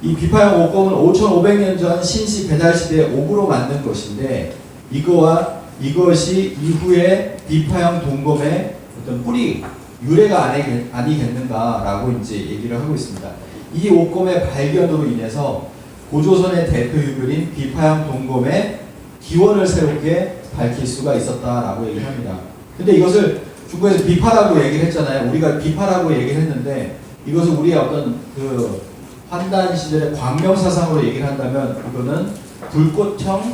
이 비파형 옥검은 5,500년 전 신시 배달 시대에 옥으로 만든 것인데 이것이 이후에 비파형 동검의 어떤 뿌리 유래가 아니겠는가라고 이제 얘기를 하고 있습니다. 이 옥검의 발견으로 인해서 고조선의 대표 유물인 비파형 동검의 기원을 새롭게 밝힐 수가 있었다라고 얘기를 합니다. 근데 이것을 중국에서 비파라고 얘기를 했잖아요. 우리가 비파라고 얘기를 했는데 이것을 우리의 어떤 그 환단 시절의 광명사상으로 얘기를 한다면 이거는 불꽃형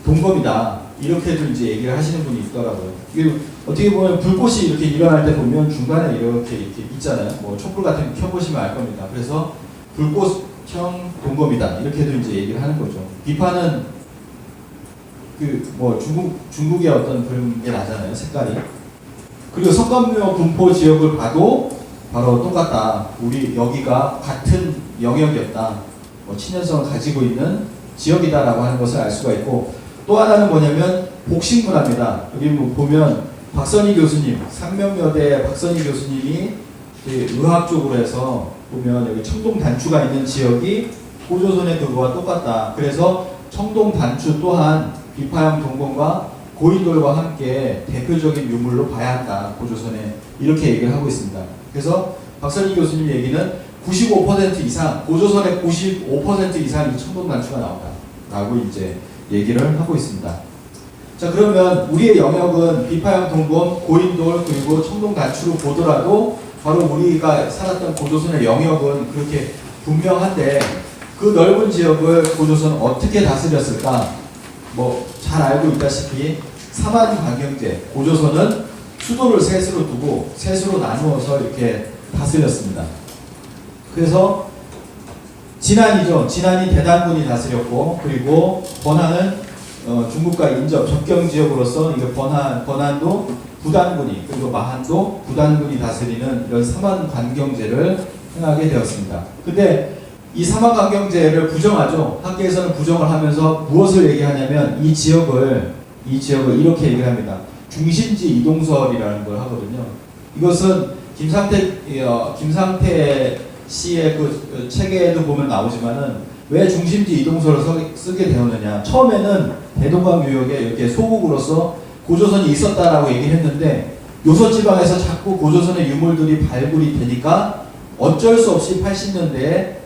동검이다. 이렇게도 이제 얘기를 하시는 분이 있더라고요. 이게 어떻게 보면 불꽃이 이렇게 일어날 때 보면 중간에 이렇게 있잖아요. 뭐 촛불 같은 거 켜보시면 알 겁니다. 그래서 불꽃형 동검이다. 이렇게도 이제 얘기를 하는 거죠. 비파는 중국의 어떤 그런 게 나잖아요. 색깔이. 그리고 성감묘 분포 지역을 봐도 바로 똑같다. 우리 여기가 같은 영역이었다. 친연성을 가지고 있는 지역이다라고 하는 것을 알 수가 있고 또 하나는 뭐냐면 복식문화입니다. 여기 보면 박선희 교수님, 상명여대 박선희 교수님이 의학 쪽으로 해서 보면 여기 청동 단추가 있는 지역이 고조선의 그거와 똑같다. 그래서 청동 단추 또한 비파형 동검과 고인돌과 함께 대표적인 유물로 봐야 한다. 고조선에 이렇게 얘기를 하고 있습니다. 그래서 박선희 교수님 얘기는 95% 이상, 고조선의 95% 이상 이 청동 단추가 나온다. 라고 이제 얘기를 하고 있습니다. 자, 그러면 우리의 영역은 비파형 동검, 고인돌, 그리고 청동 단추로 보더라도 바로 우리가 살았던 고조선의 영역은 그렇게 분명한데 그 넓은 지역을 고조선은 어떻게 다스렸을까? 잘 알고 있다시피 삼한관경제, 고조선은 수도를 셋으로 두고 셋으로 나누어서 이렇게 다스렸습니다. 그래서 진안이죠. 진안이 대단군이 다스렸고 그리고 번안은 중국과 인접 접경지역으로서 이거 번안도 부단군이 그리고 마한도 부단군이 다스리는 이런 삼한관경제를 행하게 되었습니다. 근데 이 삼한관경제를 부정하죠. 학계에서는 부정을 하면서 무엇을 얘기하냐면 이 지역을 이렇게 얘기를 합니다. 중심지 이동설이라는 걸 하거든요. 이것은 김상태 씨의 그 책에도 보면 나오지만은 왜 중심지 이동설을 쓰게 되었느냐. 처음에는 대동강 유역에 이렇게 소국으로서 고조선이 있었다라고 얘기를 했는데 요소지방에서 자꾸 고조선의 유물들이 발굴이 되니까 어쩔 수 없이 80년대에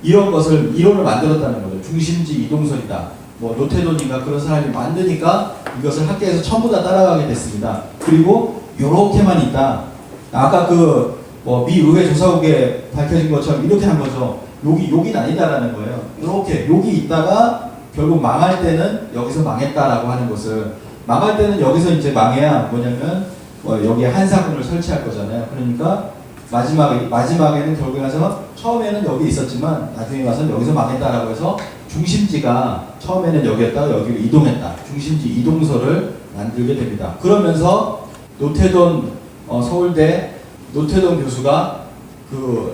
이론을 만들었다는 거죠. 중심지 이동설이다. 노태돈인가 그런 사람이 만드니까 이것을 학계에서 전부 다 따라가게 됐습니다. 그리고 요렇게만 있다. 아까 미 의회 조사국에 밝혀진 것처럼 이렇게 한 거죠. 여긴 아니다라는 거예요. 이렇게 여기 있다가 결국 망할 때는 여기서 망했다라고 하는 것을 망할 때는 여기서 이제 망해야 뭐냐면 여기에 한사군을 설치할 거잖아요. 그러니까 마지막에는 결국에 가서 처음에는 여기 있었지만 나중에 가서 여기서 망했다라고 해서 중심지가 처음에는 여기였다가 여기로 이동했다. 중심지 이동설을 만들게 됩니다. 그러면서 노태돈 서울대 노태돈 교수가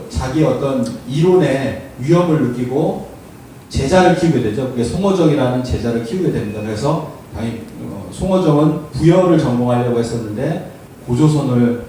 자기 어떤 이론의 위험을 느끼고 제자를 키우게 되죠. 그게 송어정이라는 제자를 키우게 됩니다. 그래서 당연히 송어정은 부여를 전공하려고 했었는데 고조선을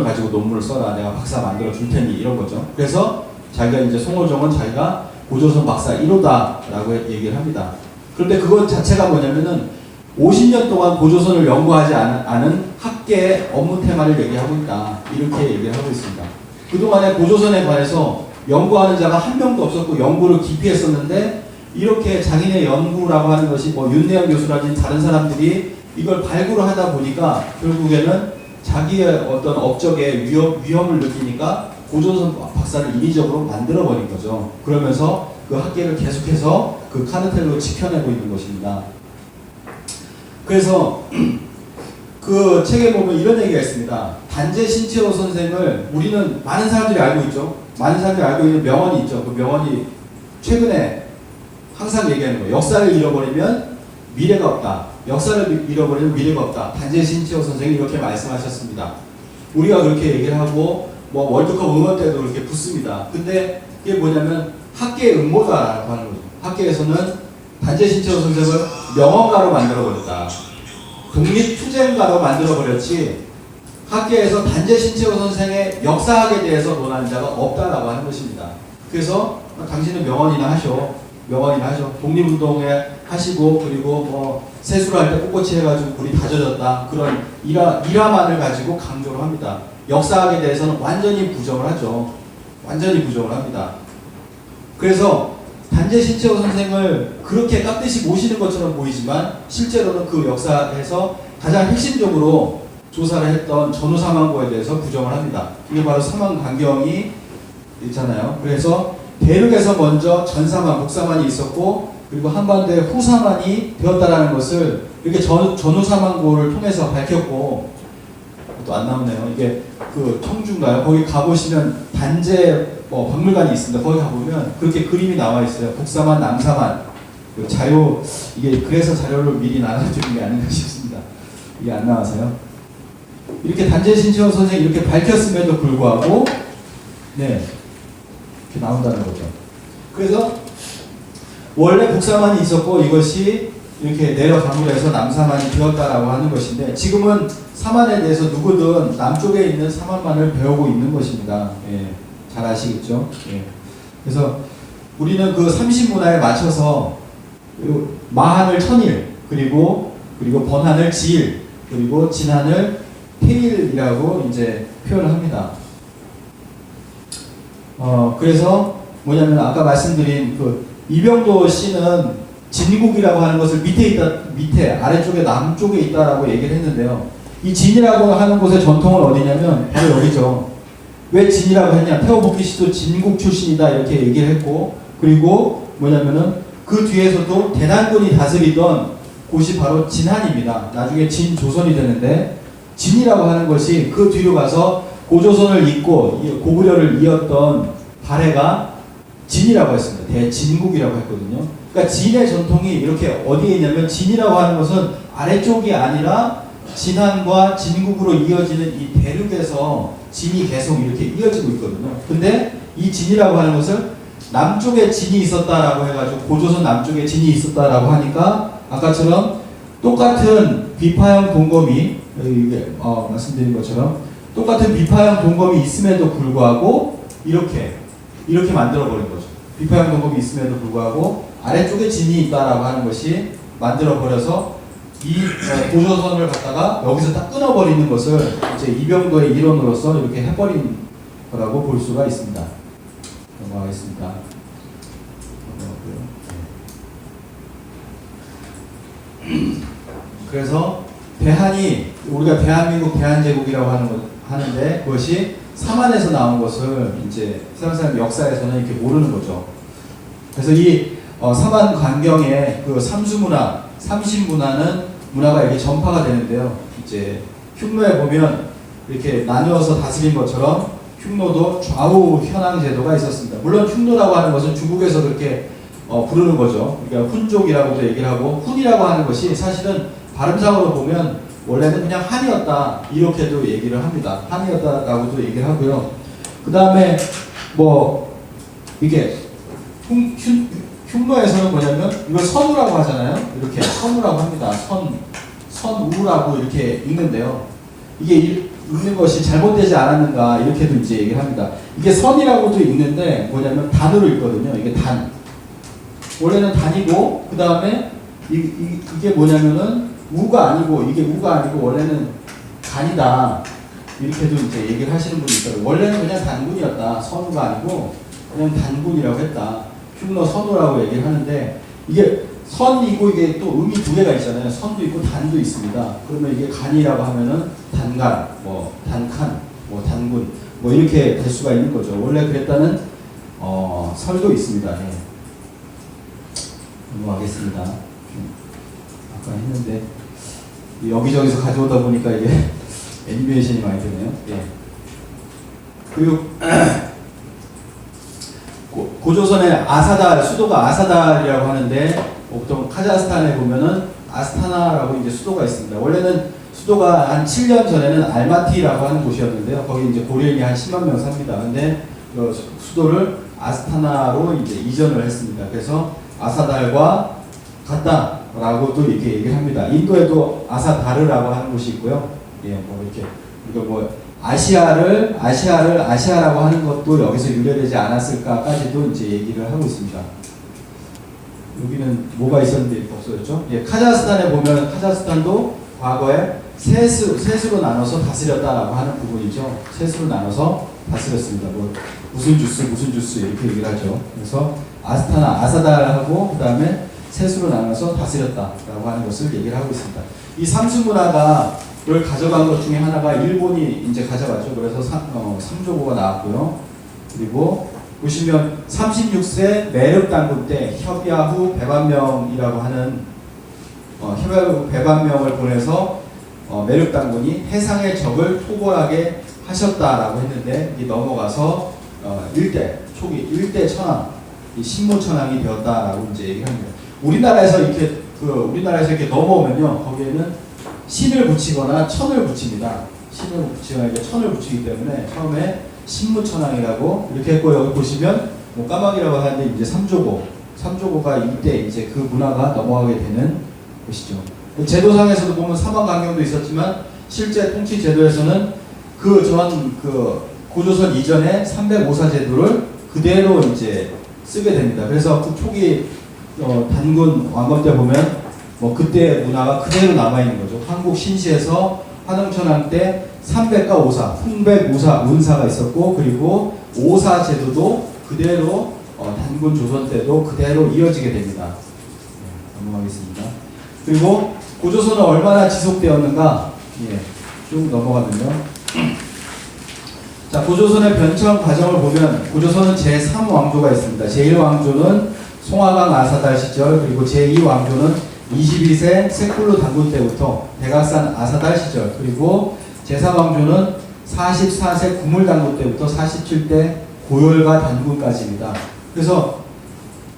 가지고 논문을 써라. 내가 박사 만들어 줄 테니 이런 거죠. 그래서 자기가 이제 송어정은 자기가 고조선 박사 1호다라고 얘기를 합니다. 그런데 그것 자체가 뭐냐면은 50년 동안 고조선을 연구하지 않은 학계의 업무 테마를 얘기하고 있다. 이렇게 얘기를 하고 있습니다. 그동안에 고조선에 관해서 연구하는 자가 한 명도 없었고 연구를 깊이 했었는데 이렇게 자기네 연구라고 하는 것이 윤내영 교수라든지 다른 사람들이 이걸 발굴을 하다 보니까 결국에는 자기의 어떤 업적에 위험을 느끼니까 고조선 박사를 인위적으로 만들어버린 거죠. 그러면서 그 학계를 계속해서 그 카르텔로 지켜내고 있는 것입니다. 그래서 그 책에 보면 이런 얘기가 있습니다. 단재 신치호 선생을 우리는 많은 사람들이 알고 있죠. 많은 사람들이 알고 있는 명언이 있죠. 그 명언이 최근에 항상 얘기하는 거예요. 역사를 잃어버리면 미래가 없다. 역사를 잃어버리면 미래가 없다. 단재 신채호 선생이 이렇게 말씀하셨습니다. 우리가 그렇게 얘기를 하고 뭐 월드컵 응원 때도 그렇게 붙습니다. 근데 이게 뭐냐면 학계의 음모다라고 하는 거죠. 학계에서는 단재 신채호 선생을 명언가로 만들어버렸다. 독립투쟁가로 만들어버렸지 학계에서 단재 신채호 선생의 역사학에 대해서 논하는 자가 없다라고 하는 것입니다. 그래서 당신은 명언이나 하셔. 명언이나 하셔. 독립운동에 하시고 그리고 뭐 세수를 할 때 꼿꼿이 해가지고 불이 다 젖었다. 그런 일화만을 가지고 강조를 합니다. 역사학에 대해서는 완전히 부정을 하죠. 완전히 부정을 합니다. 그래서 단재 신채호 선생을 그렇게 깍듯이 모시는 것처럼 보이지만 실제로는 그 역사에서 가장 핵심적으로 조사를 했던 전후사망고에 대해서 부정을 합니다. 이게 바로 사망간경이 있잖아요. 그래서 대륙에서 먼저 전사만, 북사만이 있었고 그리고 한반도에 후사만이 되었다라는 것을 이렇게 전후사망고를 통해서 밝혔고 또 안 나오네요. 이게 그 청주인가요? 거기 가보시면 단재 박물관이 있습니다. 거기 가보면 그렇게 그림이 나와 있어요. 북사만, 남사만. 그 자료 이게 그래서 자료를 미리 나눠주는 게 아닌가 싶습니다. 이게 안 나와서요. 이렇게 단재 신채호 선생이 이렇게 밝혔음에도 불구하고 네 이렇게 나온다는 거죠. 그래서 원래 북사만이 있었고 이것이 이렇게 내려가고 해서 남사만이 되었다라고 하는 것인데 지금은 사만에 대해서 누구든 남쪽에 있는 사만만을 배우고 있는 것입니다. 예, 잘 아시겠죠? 예. 그래서 우리는 그 삼신문화에 맞춰서 마한을 천일 그리고 번한을 지일 그리고 진한을 태일이라고 이제 표현을 합니다. 그래서 뭐냐면 아까 말씀드린 그 이병도 씨는 진국이라고 하는 것을 밑에 아래쪽에 남쪽에 있다라고 얘기를 했는데요. 이 진이라고 하는 곳의 전통은 어디냐면 바로 여기죠. 왜 진이라고 했냐? 태호복희 씨도 진국 출신이다 이렇게 얘기를 했고 그리고 뭐냐면은 그 뒤에서도 대난군이 다스리던 곳이 바로 진한입니다. 나중에 진조선이 되는데 진이라고 하는 것이 그 뒤로 가서 고조선을 잇고 고구려를 이었던 발해가 진이라고 했습니다. 대진국이라고 했거든요. 그러니까 진의 전통이 이렇게 어디에 있냐면 진이라고 하는 것은 아래쪽이 아니라 진한과 진국으로 이어지는 이 대륙에서 진이 계속 이렇게 이어지고 있거든요. 근데 이 진이라고 하는 것을 남쪽에 진이 있었다라고 해가지고 고조선 남쪽에 진이 있었다라고 하니까 아까처럼 똑같은 비파형 동검이 말씀드린 것처럼 똑같은 비파형 동검이 있음에도 불구하고 이렇게 만들어버린 거죠. 비파형 동검이 있음에도 불구하고 아래쪽에 진이 있다라고 하는 것이 만들어버려서 이 고조선을 갖다가 여기서 딱 끊어버리는 것을 이제 이병도의 이론으로서 이렇게 해버린 거라고 볼 수가 있습니다. 넘어가겠습니다. 그래서 대한이 우리가 대한민국 대한제국이라고 하는데 그것이 사만에서 나온 것을 이제 사람 역사에서는 이렇게 모르는 거죠. 그래서 이 사만 관경의 그 삼수문화, 삼신문화는 문화가 이렇게 전파가 되는데요. 이제 흉노에 보면 이렇게 나누어서 다스린 것처럼 흉노도 좌우 현황 제도가 있었습니다. 물론 흉노라고 하는 것은 중국에서 그렇게 부르는 거죠. 그러니까 훈족이라고도 얘기를 하고 훈이라고 하는 것이 사실은 발음상으로 보면 원래는 그냥 한이었다 이렇게도 얘기를 합니다. 한이었다라고도 얘기를 하고요. 그 다음에 뭐 이게 흉노에서는 뭐냐면 이걸 선우라고 하잖아요. 이렇게 선우라고 합니다. 선우라고 이렇게 읽는데요. 이게 읽는 것이 잘못되지 않았는가 이렇게도 이제 얘기를 합니다. 이게 선이라고도 읽는데 뭐냐면 단으로 읽거든요. 이게 단. 원래는 단이고 그 다음에 이게 뭐냐면은 우가 아니고 이게 우가 아니고 원래는 간이다 이렇게도 이제 얘기를 하시는 분이 있어요. 원래는 그냥 단군이었다. 선우가 아니고 그냥 단군이라고 했다. 흉노 선우라고 얘기를 하는데 이게 선이고 이게 또 음이 두 개가 있잖아요. 선도 있고 단도 있습니다. 그러면 이게 간이라고 하면은 단간, 뭐 단칸, 뭐 단군, 뭐 이렇게 될 수가 있는 거죠. 원래 그랬다는 설도 있습니다. 예. 넘어가겠습니다. 아까 했는데 여기저기서 가져오다 보니까 이게 애니메이션이 많이 되네요. 예. 그리고 고조선의 아사달, 수도가 아사달이라고 하는데 보통 카자흐스탄에 보면은 아스타나라고 이제 수도가 있습니다. 원래는 수도가 한 7년 전에는 알마티라고 하는 곳이었는데요. 거기 이제 고려인이 한 10만 명 삽니다. 근데 그 수도를 아스타나로 이제 이전을 했습니다. 그래서 아사달과 같다라고 또 이렇게 얘기를 합니다. 인도에도 아사다르라고 하는 곳이 있고요. 예, 뭐 이렇게 우리가 뭐 아시아라고 하는 것도 여기서 유래되지 않았을까까지도 이제 얘기를 하고 있습니다. 여기는 뭐가 있었는데 없어졌죠? 예, 카자흐스탄에 보면 카자흐스탄도 과거에 셋으로 나눠서 다스렸다라고 하는 부분이죠. 셋으로 나눠서 다스렸습니다. 뭐 무슨 주스 이렇게 얘기를 하죠. 그래서 아스타나, 아사달하고 그 다음에 셋으로 나눠서 다스렸다라고 하는 것을 얘기를 하고 있습니다. 이 삼수 문화가를 가져간 것 중에 하나가 일본이 이제 가져갔죠. 그래서 삼조고가 나왔고요. 그리고 보시면 36세 매륵 당군 때 협야후 배반명이라고 하는 협야후 배반명을 보내서 매륵 당군이 해상의 적을 토벌하게 하셨다라고 했는데 이 넘어가서 일대 천황, 신무천황이 되었다라고 이제 얘기를 합니다. 우리나라에서 이렇게 넘어오면요 거기에는 신을 붙이거나 천을 붙입니다. 신을 붙이거나 이렇게 천을 붙이기 때문에 처음에 신무천황이라고 이렇게 했고 여기 보시면 뭐 까마귀라고 하는데 이제 삼조고가 이때 이제 그 문화가 넘어가게 되는 것이죠. 제도상에서도 보면 사망강경도 있었지만 실제 통치 제도에서는 그 고조선 이전의 305사 제도를 그대로 이제 쓰게 됩니다. 그래서 그 초기 단군 왕건 때 보면 뭐 그때 문화가 그대로 남아 있는 거죠. 한국 신시에서 한흥천황 때 300과 5사, 풍백, 우사, 운사가 있었고 그리고 5사 제도도 그대로 단군 조선 때도 그대로 이어지게 됩니다. 넘어가겠습니다. 그리고 고조선은 얼마나 지속되었는가? 쭉 넘어가면요. 자, 고조선의 변천 과정을 보면 고조선은 제3왕조가 있습니다. 제1왕조는 송화강 아사달 시절, 그리고 제2왕조는 21세 세쿨루 단군 때부터 백악산 아사달 시절, 그리고 제3왕조는 44세 구물 단군 때부터 47대 고열가 단군까지입니다. 그래서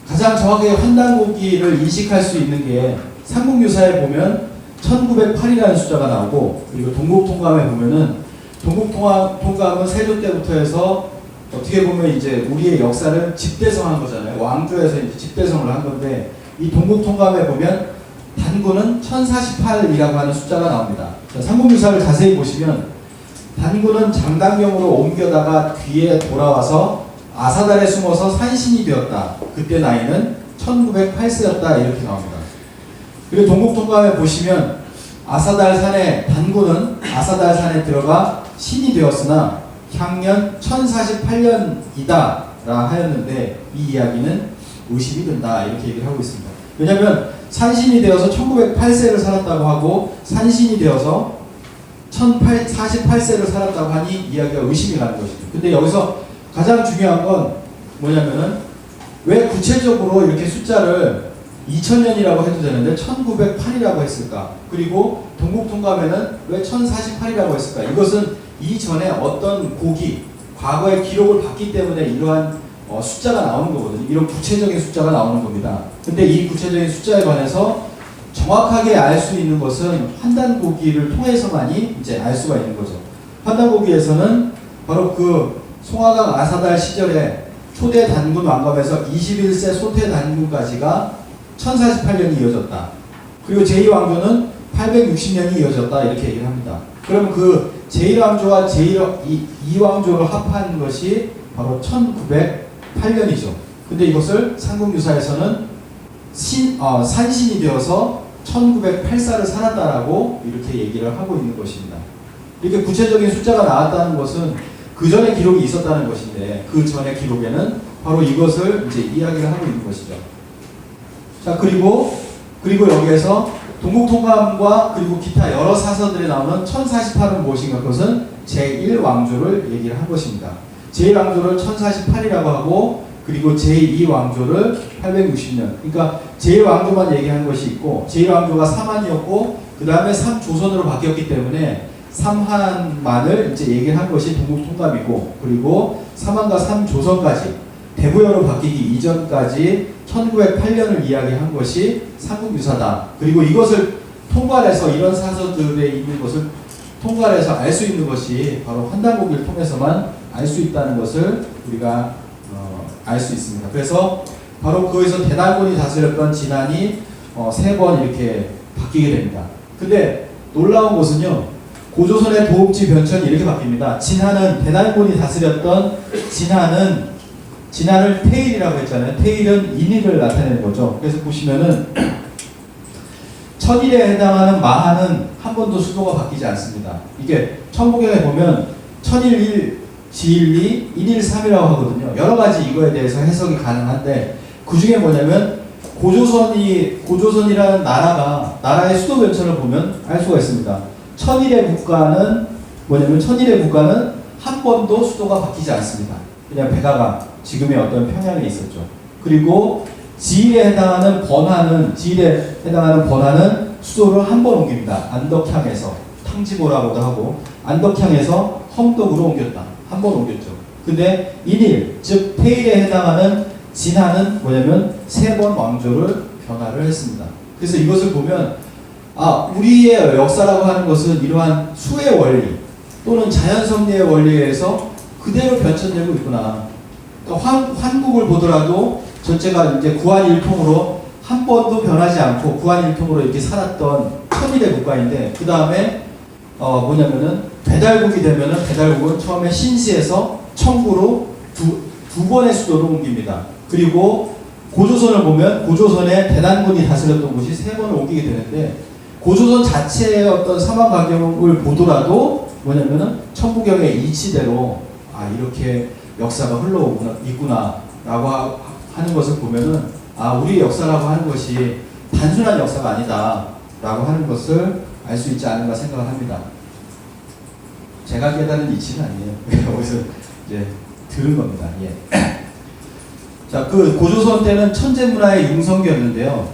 가장 정확하게 환단고기를 인식할 수 있는 게 삼국유사에 보면 1908이라는 숫자가 나오고, 그리고 동국통감에 보면은 동국통감은 세조 때부터 해서 어떻게 보면 이제 우리의 역사를 집대성한 거잖아요. 왕조에서 이제 집대성을 한 건데, 이 동국통감에 보면 단군은 1048이라고 하는 숫자가 나옵니다. 자, 삼국유사를 자세히 보시면 단군은 장당경으로 옮겨다가 뒤에 돌아와서 아사달에 숨어서 산신이 되었다. 그때 나이는 1908세였다. 이렇게 나옵니다. 그리고 동국통감에 보시면 단군은 아사달 산에 들어가 신이 되었으나 향년 1048년이다 라 하였는데 이 이야기는 의심이 된다 이렇게 얘기를 하고 있습니다. 왜냐하면 산신이 되어서 1908세를 살았다고 하고 산신이 되어서 1048세를 살았다고 하니 이야기가 의심이 가는 것이죠. 근데 여기서 가장 중요한 건 뭐냐면은 왜 구체적으로 이렇게 숫자를 2000년이라고 해도 되는데 1908이라고 했을까? 그리고 동국통감에는 왜 1048이라고 했을까? 이것은 이전에 어떤 과거의 기록을 봤기 때문에 이러한 숫자가 나오는 거거든요. 이런 구체적인 숫자가 나오는 겁니다. 근데 이 구체적인 숫자에 관해서 정확하게 알 수 있는 것은 환단고기를 통해서만이 이제 알 수가 있는 거죠. 환단고기에서는 바로 그 송화강 아사달 시절에 초대 단군 왕검에서 21세 소태 단군까지가 1048년이 이어졌다. 그리고 제2왕조는 860년이 이어졌다. 이렇게 얘기를 합니다. 그럼 그 제1왕조와 제2왕조를 합한 것이 바로 1908년이죠. 근데 이것을 삼국유사에서는 산신이 되어서 1908사를 살았다라고 이렇게 얘기를 하고 있는 것입니다. 이렇게 구체적인 숫자가 나왔다는 것은 그 전에 기록이 있었다는 것인데 그 전에 기록에는 바로 이것을 이제 이야기를 하고 있는 것이죠. 자, 그리고 여기에서 동국통감과 그리고 기타 여러 사서들에 나오는 1048은 무엇인가? 그것은 제1왕조를 얘기를 한 것입니다. 제1왕조를 1048이라고 하고 그리고 제2왕조를 860년. 그러니까 제1왕조만 얘기한 것이 있고 제1왕조가 삼한이었고 그 다음에 삼조선으로 바뀌었기 때문에 삼한만을 이제 얘기를 한 것이 동국통감이고 그리고 삼한과 삼조선까지 대구여로 바뀌기 이전까지 1908년을 이야기한 것이 삼국유사다. 그리고 이것을 통괄해서 이런 사서들에 있는 것을 통괄해서 알 수 있는 것이 바로 환단고기를 통해서만 알 수 있다는 것을 우리가 알 수 있습니다. 그래서 바로 거기서 대단군이 다스렸던 진안이 3번 이렇게 바뀌게 됩니다. 근데 놀라운 것은요, 고조선의 도읍지 변천이 이렇게 바뀝니다. 진안은 대단군이 다스렸던 진안을 태일이라고 했잖아요. 태일은 인일을 나타내는 거죠. 그래서 보시면은 천일에 해당하는 마하는 한 번도 수도가 바뀌지 않습니다. 이게 천부경에 보면 천일 1, 지일 2, 인일 3이라고 하거든요. 여러 가지 이거에 대해서 해석이 가능한데 그 중에 뭐냐면 고조선이라는 나라의 수도 변천을 보면 알 수가 있습니다. 천일의 국가는 뭐냐면 천일의 국가는 한 번도 수도가 바뀌지 않습니다. 그냥 백아가 지금의 어떤 평양에 있었죠. 그리고 지일에 해당하는 번화는 수도를 한 번 옮깁니다. 안덕향에서 탕지보라고도 하고 안덕향에서 험덕으로 옮겼다. 한 번 옮겼죠. 근데 인일 즉 태일에 해당하는 진안은 뭐냐면 3번 왕조를 변화를 했습니다. 그래서 이것을 보면 우리의 역사라고 하는 것은 이러한 수의 원리 또는 자연섭리의 원리에 의해서 그대로 변천되고 있구나. 그러니까 한국을 보더라도 전체가 이제 구한일통으로 한 번도 변하지 않고 구한일통으로 이렇게 살았던 천일의 국가인데 그 다음에 뭐냐면은 배달국이 되면은 배달국은 처음에 신시에서 청구로 두 번의 수도를 옮깁니다. 그리고 고조선을 보면 고조선의 대단군이 다스렸던 곳이 3번을 옮기게 되는데 고조선 자체의 어떤 사망 과정을 보더라도 뭐냐면은 천부경의 이치대로 이렇게 역사가 흘러오구나 있구나라고 하는 것을 보면은 우리 역사라고 하는 것이 단순한 역사가 아니다라고 하는 것을 알 수 있지 않은가 생각을 합니다. 제가 깨달은 이치는 아니에요. 여기서 이제 들은 겁니다. 예. 자, 그 고조선 때는 천재 문화의 융성기였는데요.